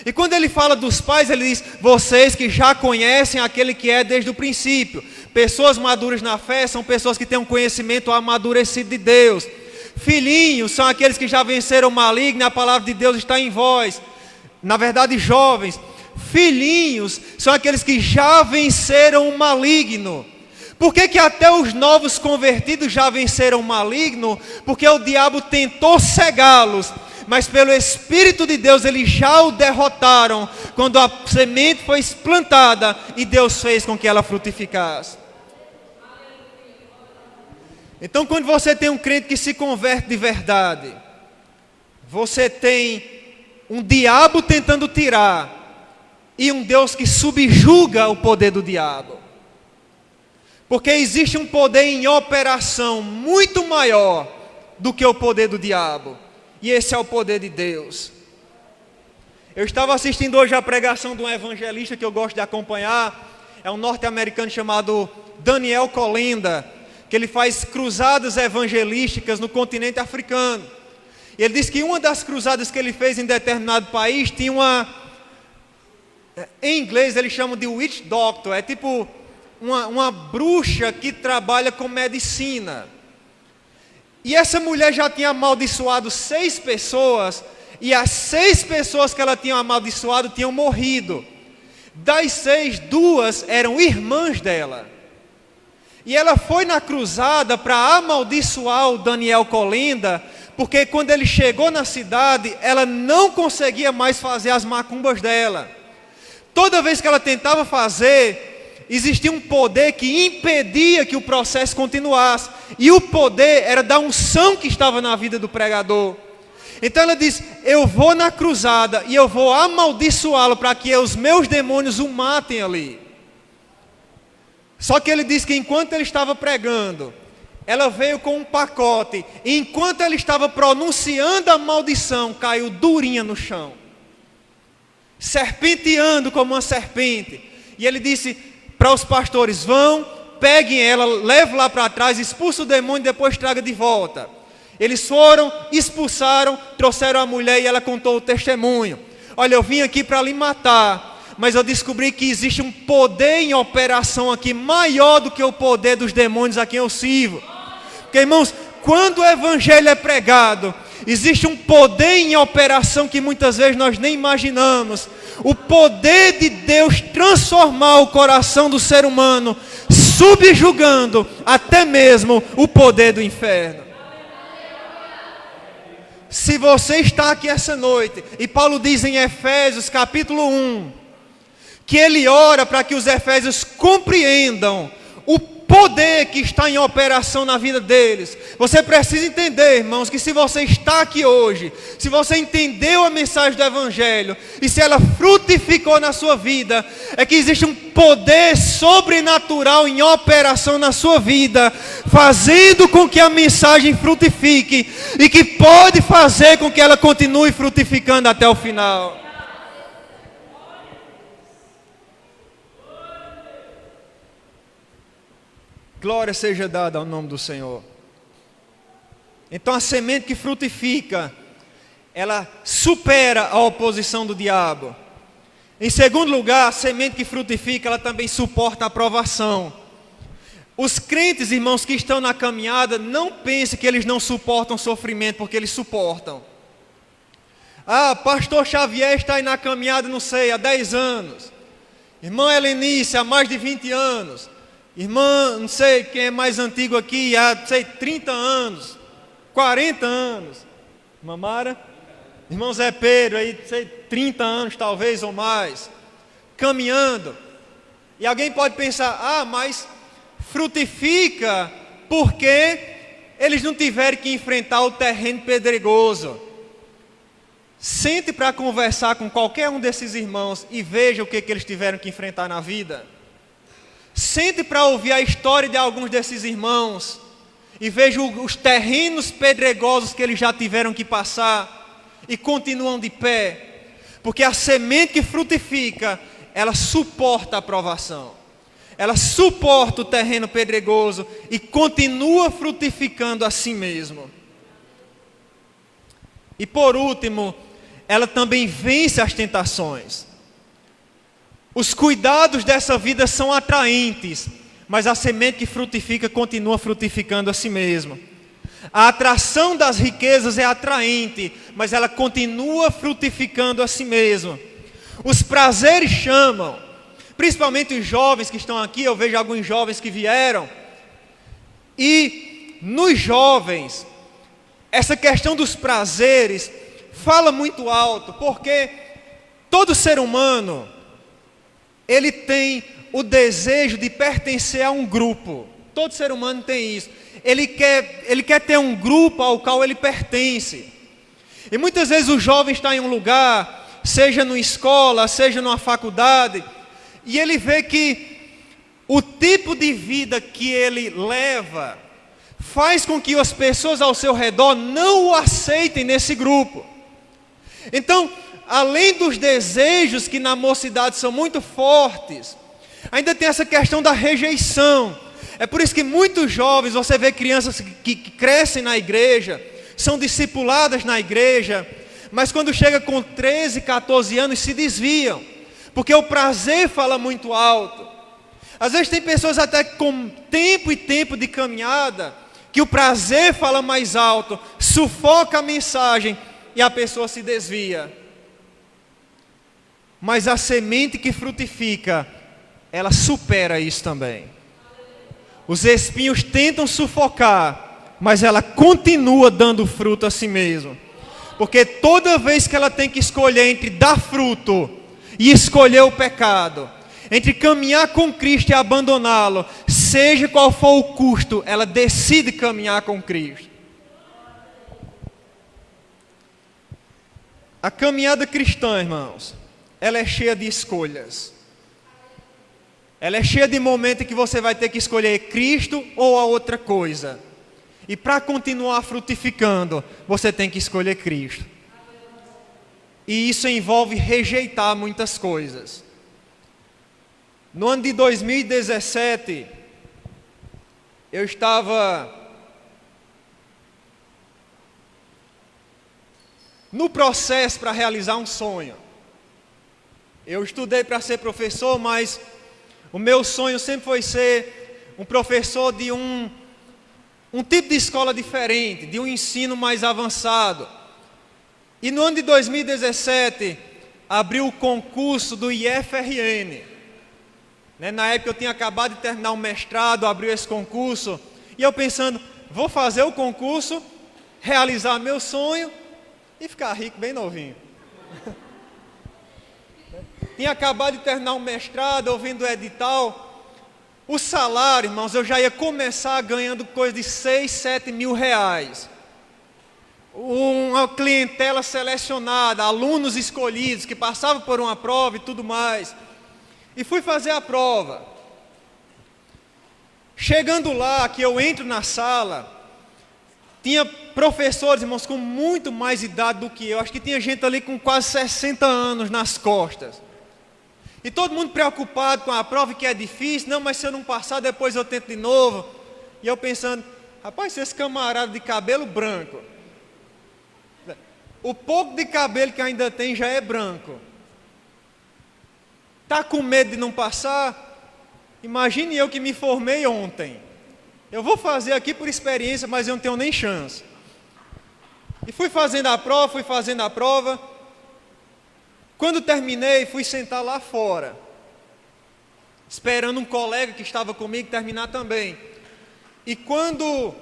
E quando ele fala dos pais, ele diz: vocês que já conhecem aquele que é desde o princípio. Pessoas maduras na fé são pessoas que têm um conhecimento amadurecido de Deus. Filhinhos são aqueles que já venceram o maligno, e a palavra de Deus está em vós. Na verdade, jovens. Filhinhos são aqueles que já venceram o maligno. Por que até os novos convertidos já venceram o maligno? Porque o diabo tentou cegá-los, mas pelo Espírito de Deus eles já o derrotaram, quando a semente foi plantada e Deus fez com que ela frutificasse. Então, quando você tem um crente que se converte de verdade, você tem um diabo tentando tirar e um Deus que subjuga o poder do diabo. Porque existe um poder em operação muito maior do que o poder do diabo. E esse é o poder de Deus. Eu estava assistindo hoje a pregação de um evangelista que eu gosto de acompanhar. É um norte-americano chamado Daniel Kolenda, que ele faz cruzadas evangelísticas no continente africano. E ele diz que uma das cruzadas que ele fez em determinado país tinha em inglês eles chamam de witch doctor, é tipo uma bruxa que trabalha com medicina. E essa mulher já tinha amaldiçoado 6 pessoas, e as 6 pessoas que ela tinha amaldiçoado tinham morrido. Das 6, 2 eram irmãs dela. E ela foi na cruzada para amaldiçoar o Daniel Kolenda, porque quando ele chegou na cidade, ela não conseguia mais fazer as macumbas dela. Toda vez que ela tentava fazer, existia um poder que impedia que o processo continuasse. E o poder era da unção que estava na vida do pregador. Então ela diz: eu vou na cruzada e eu vou amaldiçoá-lo para que os meus demônios o matem ali. Só que ele diz que enquanto ele estava pregando, ela veio com um pacote. E enquanto ele estava pronunciando a maldição, caiu durinha no chão, serpenteando como uma serpente. E ele disse para os pastores: vão, peguem ela, levem lá para trás, expulsa o demônio e depois traga de volta. Eles foram, expulsaram, trouxeram a mulher e ela contou o testemunho. Olha, eu vim aqui para lhe matar, mas eu descobri que existe um poder em operação aqui maior do que o poder dos demônios a quem eu sirvo. Porque, irmãos, quando o evangelho é pregado, existe um poder em operação que muitas vezes nós nem imaginamos. O poder de Deus transformar o coração do ser humano, subjugando até mesmo o poder do inferno. Se você está aqui essa noite, e Paulo diz em Efésios capítulo 1, que ele ora para que os efésios compreendam o poder que está em operação na vida deles. Você precisa entender, irmãos, que se você está aqui hoje, se você entendeu a mensagem do Evangelho, e se ela frutificou na sua vida, é que existe um poder sobrenatural em operação na sua vida, fazendo com que a mensagem frutifique, e que pode fazer com que ela continue frutificando até o final. Glória seja dada ao nome do Senhor. Então a semente que frutifica, ela supera a oposição do diabo. Em segundo lugar, a semente que frutifica, ela também suporta a provação. Os crentes, irmãos, que estão na caminhada, não pensem que eles não suportam sofrimento, porque eles suportam. Ah, pastor Xavier está aí na caminhada, não sei, há 10 anos. Irmã Helenice, há mais de 20 anos. Irmã, não sei quem é mais antigo aqui, há, 30 anos, 40 anos. Mamara? Irmão Zé Pedro, aí, 30 anos talvez ou mais, caminhando. E alguém pode pensar: mas frutifica porque eles não tiveram que enfrentar o terreno pedregoso. Sente para conversar com qualquer um desses irmãos e veja o que eles tiveram que enfrentar na vida. Sente para ouvir a história de alguns desses irmãos e veja os terrenos pedregosos que eles já tiveram que passar e continuam de pé. Porque a semente que frutifica, ela suporta a provação. ela suporta o terreno pedregoso e continua frutificando a si mesmo. E por último, ela também vence as tentações. Os cuidados dessa vida são atraentes, mas a semente que frutifica continua frutificando a si mesmo. A atração das riquezas é atraente, mas ela continua frutificando a si mesmo. Os prazeres chamam, principalmente os jovens que estão aqui, eu vejo alguns jovens que vieram. E nos jovens, essa questão dos prazeres fala muito alto, porque todo ser humano, ele tem o desejo de pertencer a um grupo. Todo ser humano tem isso. Ele quer ter um grupo ao qual ele pertence. E muitas vezes o jovem está em um lugar, seja numa escola, seja numa faculdade, e ele vê que o tipo de vida que ele leva faz com que as pessoas ao seu redor não o aceitem nesse grupo. Então, além dos desejos que na mocidade são muito fortes, ainda tem essa questão da rejeição. É por isso que muitos jovens, você vê crianças que crescem na igreja, são discipuladas na igreja, mas quando chega com 13, 14 anos se desviam, porque o prazer fala muito alto. Às vezes tem pessoas até com tempo e tempo de caminhada, que o prazer fala mais alto, sufoca a mensagem e a pessoa se desvia. Mas a semente que frutifica, ela supera isso também. Os espinhos tentam sufocar, mas ela continua dando fruto a si mesma. Porque toda vez que ela tem que escolher entre dar fruto e escolher o pecado, entre caminhar com Cristo e abandoná-lo, seja qual for o custo, ela decide caminhar com Cristo. A caminhada cristã, irmãos, ela é cheia de escolhas. Ela é cheia de momentos em que você vai ter que escolher Cristo ou a outra coisa. E para continuar frutificando, você tem que escolher Cristo. E isso envolve rejeitar muitas coisas. No ano de 2017, eu estava no processo para realizar um sonho. Eu estudei para ser professor, mas o meu sonho sempre foi ser um professor de um tipo de escola diferente, de um ensino mais avançado. E no ano de 2017, abriu o concurso do IFRN. Na época eu tinha acabado de terminar o mestrado, abriu esse concurso, e eu pensando, vou fazer o concurso, realizar meu sonho e ficar rico bem novinho. Tinha acabado de terminar o mestrado, ouvindo o edital. O salário, irmãos, eu já ia começar ganhando coisa de 6, 7 mil reais. Uma clientela selecionada, alunos escolhidos, que passavam por uma prova e tudo mais. E fui fazer a prova. Chegando lá, que eu entro na sala, tinha professores, irmãos, com muito mais idade do que eu. Acho que tinha gente ali com quase 60 anos nas costas. E todo mundo preocupado com a prova, que é difícil. Não, mas se eu não passar, depois eu tento de novo. E eu pensando, rapaz, esse camarada de cabelo branco, o pouco de cabelo que ainda tem já é branco. Está com medo de não passar? Imagine eu que me formei ontem. Eu vou fazer aqui por experiência, mas eu não tenho nem chance. E fui fazendo a prova. Quando terminei, fui sentar lá fora, esperando um colega que estava comigo terminar também. E quando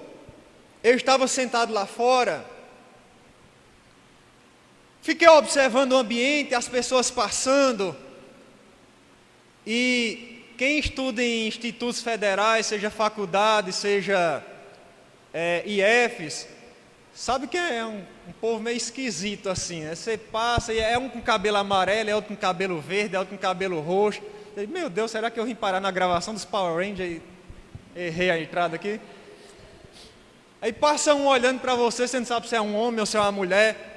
eu estava sentado lá fora, fiquei observando o ambiente, as pessoas passando. E quem estuda em institutos federais, seja faculdade, seja IFs, sabe que é um povo meio esquisito assim, né? Você passa e é um com cabelo amarelo, é outro com cabelo verde, é outro com cabelo roxo. Meu Deus, será que eu vim parar na gravação dos Power Rangers e errei a entrada aqui? Aí passa um olhando para você não sabe se é um homem ou se é uma mulher.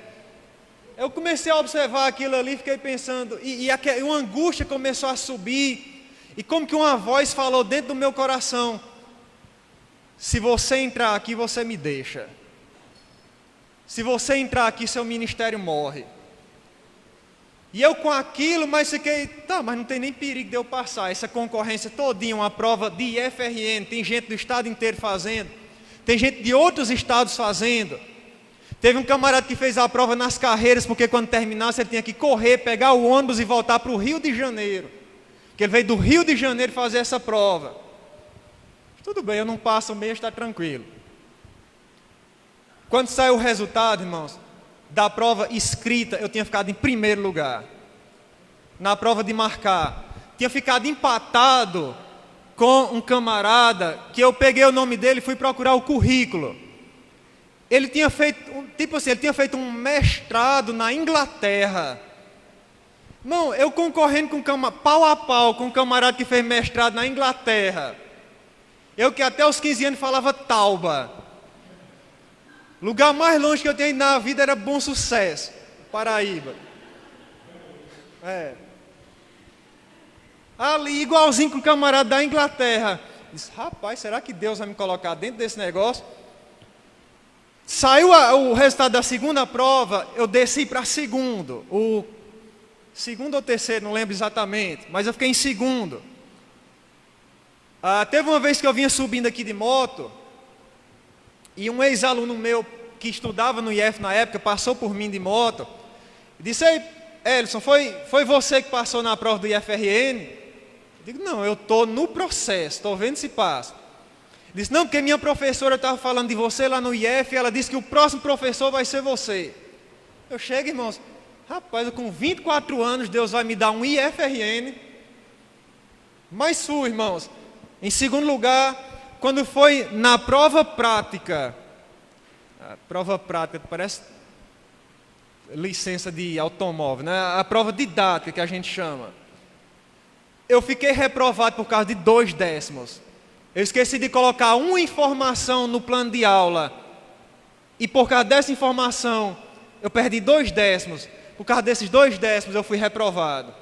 Eu comecei a observar aquilo ali, fiquei pensando, e uma angústia começou a subir. E como que uma voz falou dentro do meu coração: se você entrar aqui, você me deixa. Se você entrar aqui, seu ministério morre. E eu com aquilo, mas fiquei, tá, mas não tem nem perigo de eu passar. Essa concorrência todinha, uma prova de IFRN, tem gente do estado inteiro fazendo, tem gente de outros estados fazendo. Teve um camarada que fez a prova nas Carreiras, porque quando terminasse ele tinha que correr, pegar o ônibus e voltar para o Rio de Janeiro. Porque ele veio do Rio de Janeiro fazer essa prova. Tudo bem, eu não passo mesmo, está tranquilo. Quando saiu o resultado, irmãos, da prova escrita, eu tinha ficado em primeiro lugar. Na prova de marcar, tinha ficado empatado com um camarada, que eu peguei o nome dele e fui procurar o currículo. Ele tinha feito, ele tinha feito um mestrado na Inglaterra. Não, eu concorrendo com pau a pau com um camarada que fez mestrado na Inglaterra. Eu que até os 15 anos falava Tauba. Lugar mais longe que eu tinha ido na vida era Bom Sucesso, Paraíba. Ali, igualzinho com o camarada da Inglaterra. Disse, rapaz, será que Deus vai me colocar dentro desse negócio? Saiu o resultado da segunda prova, eu desci para segundo. O segundo ou terceiro, não lembro exatamente, mas eu fiquei em segundo. Teve uma vez que eu vinha subindo aqui de moto, e um ex-aluno meu, que estudava no IF na época, passou por mim de moto, e disse, ei, Elson, foi você que passou na prova do IFRN? Eu digo, não, eu estou no processo, estou vendo se passa. Ele disse, não, porque minha professora estava falando de você lá no IF, e ela disse que o próximo professor vai ser você. Eu chego, irmãos, rapaz, eu com 24 anos, Deus vai me dar um IFRN. Mas fui, irmãos. Em segundo lugar, quando foi na prova prática, a prova prática parece licença de automóvel, né? A prova didática que a gente chama. Eu fiquei reprovado por causa de 2 décimos. Eu esqueci de colocar uma informação no plano de aula. E por causa dessa informação, eu perdi 2 décimos. Por causa desses 2 décimos, eu fui reprovado.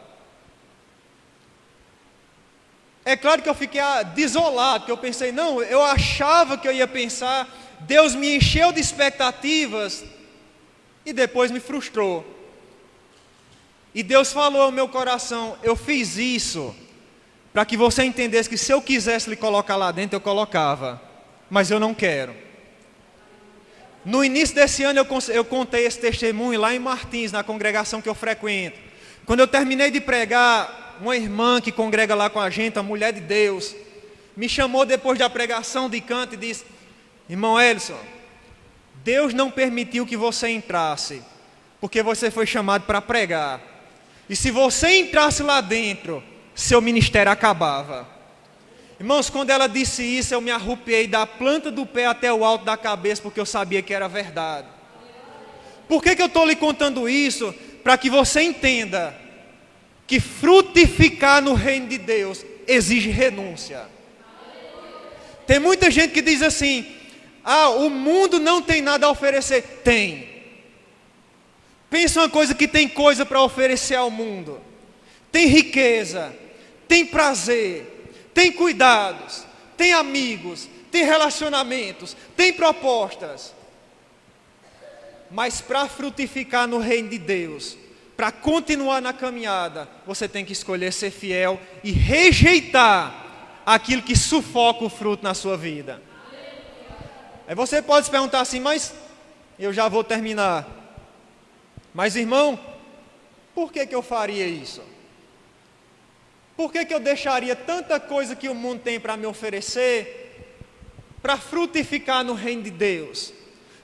É claro que eu fiquei desolado, porque eu pensei, não, eu achava que eu ia pensar, Deus me encheu de expectativas e depois me frustrou. E Deus falou ao meu coração, eu fiz isso para que você entendesse que se eu quisesse lhe colocar lá dentro, eu colocava, mas eu não quero. No início desse ano eu contei esse testemunho lá em Martins, na congregação que eu frequento. Quando eu terminei de pregar, uma irmã que congrega lá com a gente, a mulher de Deus, me chamou depois da pregação de canto e disse, irmão Elson, Deus não permitiu que você entrasse, porque você foi chamado para pregar. E se você entrasse lá dentro, seu ministério acabava. Irmãos, quando ela disse isso, eu me arrupiei da planta do pé até o alto da cabeça, porque eu sabia que era verdade. Por que eu estou lhe contando isso? Para que você entenda que frutificar no reino de Deus exige renúncia. Tem muita gente que diz assim, o mundo não tem nada a oferecer. Tem. Pensa uma coisa que tem coisa para oferecer ao mundo. Tem riqueza, tem prazer, tem cuidados, tem amigos, tem relacionamentos, tem propostas. Mas para frutificar no reino de Deus, para continuar na caminhada, você tem que escolher ser fiel e rejeitar aquilo que sufoca o fruto na sua vida. Aí você pode se perguntar assim, mas eu já vou terminar. Mas irmão, por que eu faria isso? Por que eu deixaria tanta coisa que o mundo tem para me oferecer, para frutificar no reino de Deus?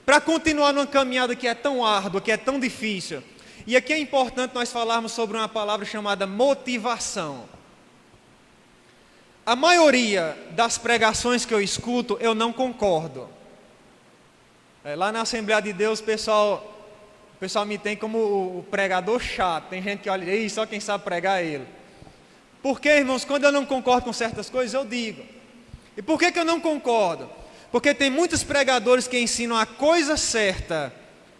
Para continuar numa caminhada que é tão árdua, que é tão difícil? E aqui é importante nós falarmos sobre uma palavra chamada motivação. A maioria das pregações que eu escuto, eu não concordo. Lá na Assembleia de Deus, o pessoal me tem como o pregador chato. Tem gente que olha, só quem sabe pregar é ele. Porque, irmãos, quando eu não concordo com certas coisas, eu digo. E por que eu não concordo? Porque tem muitos pregadores que ensinam a coisa certa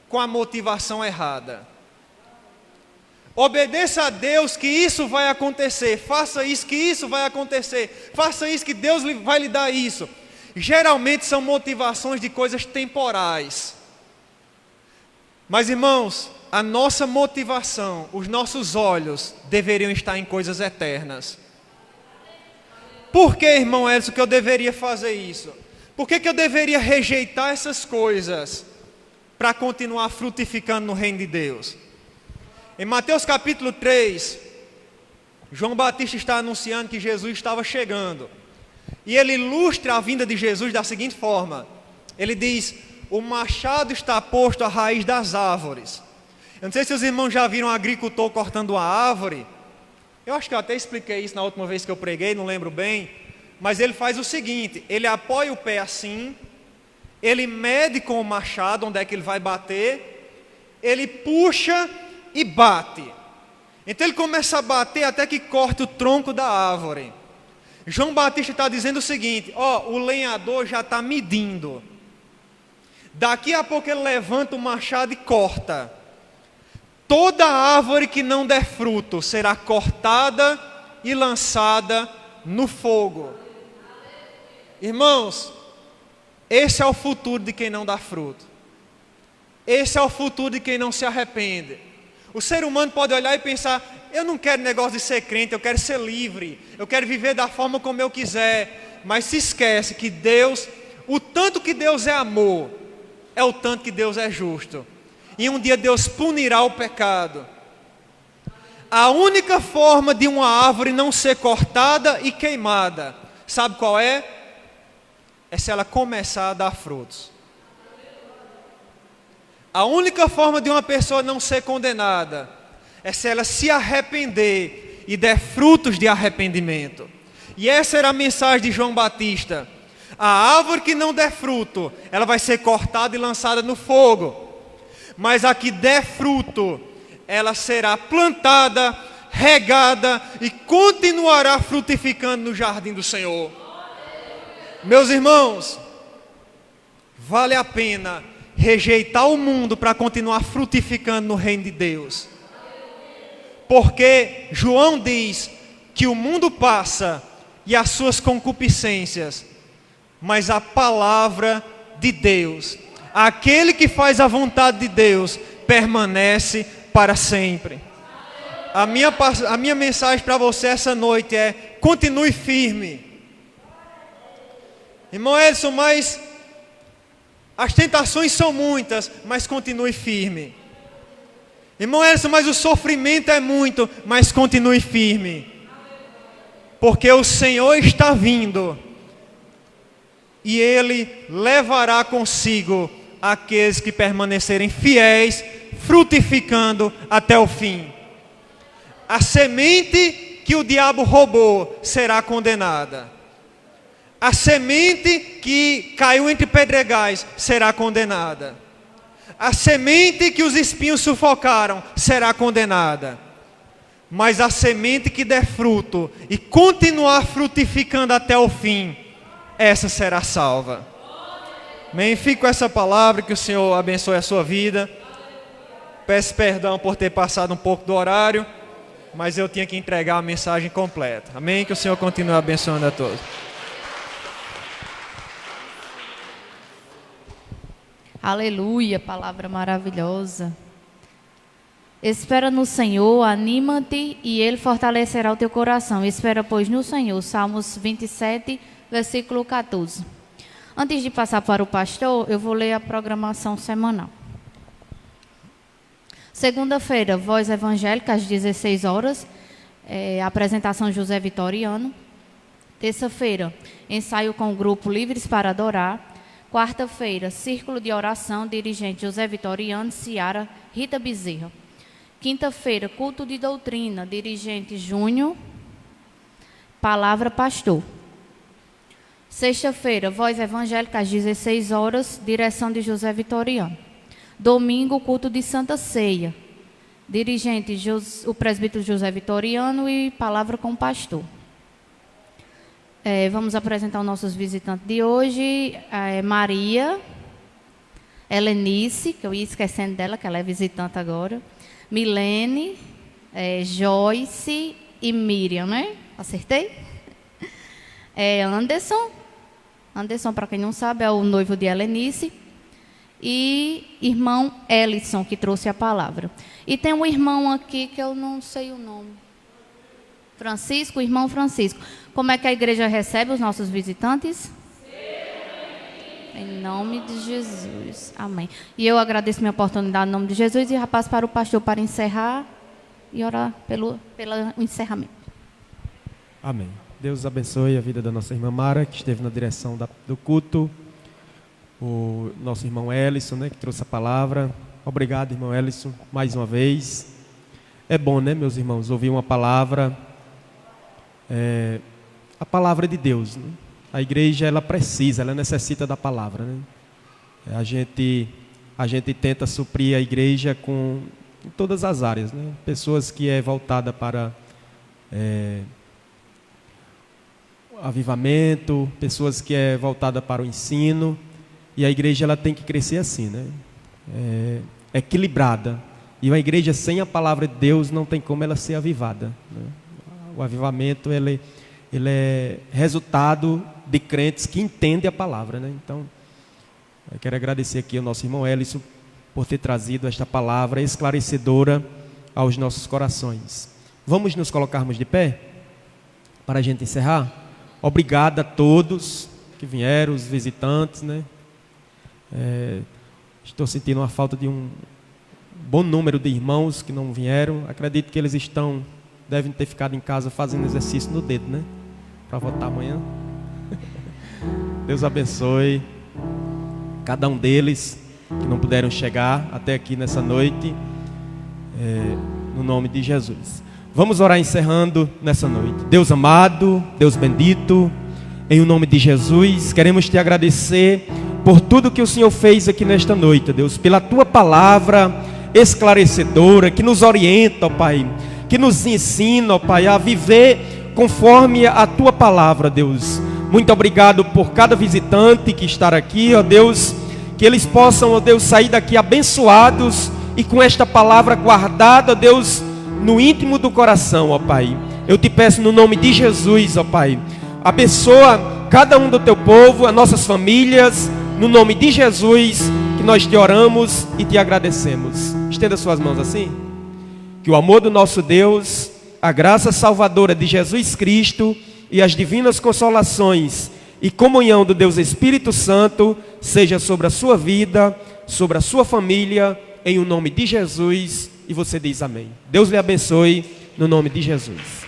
com a motivação errada. Obedeça a Deus que isso vai acontecer. Faça isso que isso vai acontecer. Faça isso que Deus vai lhe dar isso. Geralmente são motivações de coisas temporais. Mas, irmãos, a nossa motivação, os nossos olhos deveriam estar em coisas eternas. Por que, irmão Edson, que eu deveria fazer isso? Por que eu deveria rejeitar essas coisas para continuar frutificando no reino de Deus? Em Mateus capítulo 3, João Batista está anunciando que Jesus estava chegando. E ele ilustra a vinda de Jesus da seguinte forma. Ele diz: o machado está posto à raiz das árvores. Eu não sei se os irmãos já viram um agricultor cortando uma árvore. Eu acho que eu até expliquei isso na última vez que eu preguei, não lembro bem. Mas ele faz o seguinte: ele apoia o pé assim, ele mede com o machado onde é que ele vai bater, ele puxa e bate. Então ele começa a bater até que corta o tronco da árvore. João Batista está dizendo o seguinte: o lenhador já está medindo. Daqui a pouco ele levanta o machado e corta. Toda árvore que não der fruto será cortada e lançada no fogo. Irmãos, esse é o futuro de quem não dá fruto. Esse é o futuro de quem não se arrepende. O ser humano pode olhar e pensar: eu não quero negócio de ser crente, eu quero ser livre, eu quero viver da forma como eu quiser. Mas se esquece que Deus, o tanto que Deus é amor, é o tanto que Deus é justo. E um dia Deus punirá o pecado. A única forma de uma árvore não ser cortada e queimada, sabe qual é? É se ela começar a dar frutos. A única forma de uma pessoa não ser condenada é se ela se arrepender e der frutos de arrependimento. E essa era a mensagem de João Batista. A árvore que não der fruto, ela vai ser cortada e lançada no fogo. Mas a que der fruto, ela será plantada, regada e continuará frutificando no jardim do Senhor. Meus irmãos, vale a pena rejeitar o mundo para continuar frutificando no reino de Deus. Porque João diz que o mundo passa e as suas concupiscências, mas a palavra de Deus, aquele que faz a vontade de Deus, permanece para sempre. A minha mensagem para você essa noite é: continue firme. Irmão Edson, mas as tentações são muitas, mas continue firme. Irmão Edson, mas o sofrimento é muito, mas continue firme. Porque o Senhor está vindo e Ele levará consigo aqueles que permanecerem fiéis, frutificando até o fim. A semente que o diabo roubou será condenada. A semente que caiu entre pedregais será condenada. A semente que os espinhos sufocaram será condenada. Mas a semente que der fruto e continuar frutificando até o fim, essa será salva. Amém? Fique com essa palavra, que o Senhor abençoe a sua vida. Peço perdão por ter passado um pouco do horário, mas eu tinha que entregar a mensagem completa. Amém? Que o Senhor continue abençoando a todos. Aleluia, palavra maravilhosa. Espera no Senhor, aníma-te e Ele fortalecerá o teu coração. Espera, pois, no Senhor. Salmos 27, versículo 14. Antes de passar para o pastor, eu vou ler a programação semanal. Segunda-feira, voz evangélica, às 16 horas, apresentação José Vitoriano. Terça-feira, ensaio com o grupo Livres para Adorar. Quarta-feira, círculo de oração, dirigente José Vitoriano, Ciara, Rita Bezerra. Quinta-feira, culto de doutrina, dirigente Júnior, palavra pastor. Sexta-feira, voz evangélica, às 16 horas, direção de José Vitoriano. Domingo, culto de Santa Ceia, dirigente o presbítero José Vitoriano e palavra com o pastor. Vamos apresentar os nossos visitantes de hoje. Maria, Helenice, que eu ia esquecendo dela, que ela é visitante agora. Milene, Joyce e Miriam, né? Acertei? Anderson. Anderson, para quem não sabe, é o noivo de Helenice. E irmão Ellison, que trouxe a palavra. E tem um irmão aqui que eu não sei o nome. Francisco, irmão Francisco. Como é que a igreja recebe os nossos visitantes? Em nome de Jesus. Amém. E eu agradeço minha oportunidade em nome de Jesus e passo para o pastor para encerrar e orar pelo encerramento. Amém. Deus abençoe a vida da nossa irmã Mara, que esteve na direção do culto. O nosso irmão Ellison, né, que trouxe a palavra. Obrigado, irmão Ellison, mais uma vez. É bom, né, meus irmãos, ouvir uma palavra, a palavra de Deus, né? A igreja, ela precisa, ela necessita da palavra, né? A gente tenta suprir a igreja em todas as áreas, né? Pessoas que é voltada para avivamento, pessoas que é voltada para o ensino, e a igreja ela tem que crescer assim, né? Equilibrada. E uma igreja sem a palavra de Deus não tem como ela ser avivada, né? O avivamento ele é resultado de crentes que entendem a palavra, né? Então, eu quero agradecer aqui ao nosso irmão Ellison por ter trazido esta palavra esclarecedora aos nossos corações. Vamos nos colocarmos de pé para a gente encerrar? Obrigado a todos que vieram, os visitantes, né? Estou sentindo uma falta de um bom número de irmãos que não vieram. Acredito que eles devem ter ficado em casa fazendo exercício no dedo, né? Para votar amanhã. Deus abençoe cada um deles que não puderam chegar até aqui nessa noite, no nome de Jesus. Vamos orar encerrando nessa noite. Deus amado, Deus bendito, em o nome de Jesus, queremos te agradecer por tudo que o Senhor fez aqui nesta noite, Deus, pela tua palavra esclarecedora, que nos orienta, ó Pai, que nos ensina, ó Pai, a viver conforme a tua palavra, Deus. Muito obrigado por cada visitante que está aqui, ó Deus, que eles possam, ó Deus, sair daqui abençoados e com esta palavra guardada, ó Deus, no íntimo do coração, ó Pai. Eu te peço no nome de Jesus, ó Pai, abençoa cada um do teu povo, as nossas famílias, no nome de Jesus, que nós te oramos e te agradecemos. Estenda suas mãos assim. Que o amor do nosso Deus, a graça salvadora de Jesus Cristo e as divinas consolações e comunhão do Deus Espírito Santo seja sobre a sua vida, sobre a sua família, em o nome de Jesus. E você diz amém. Deus lhe abençoe no nome de Jesus.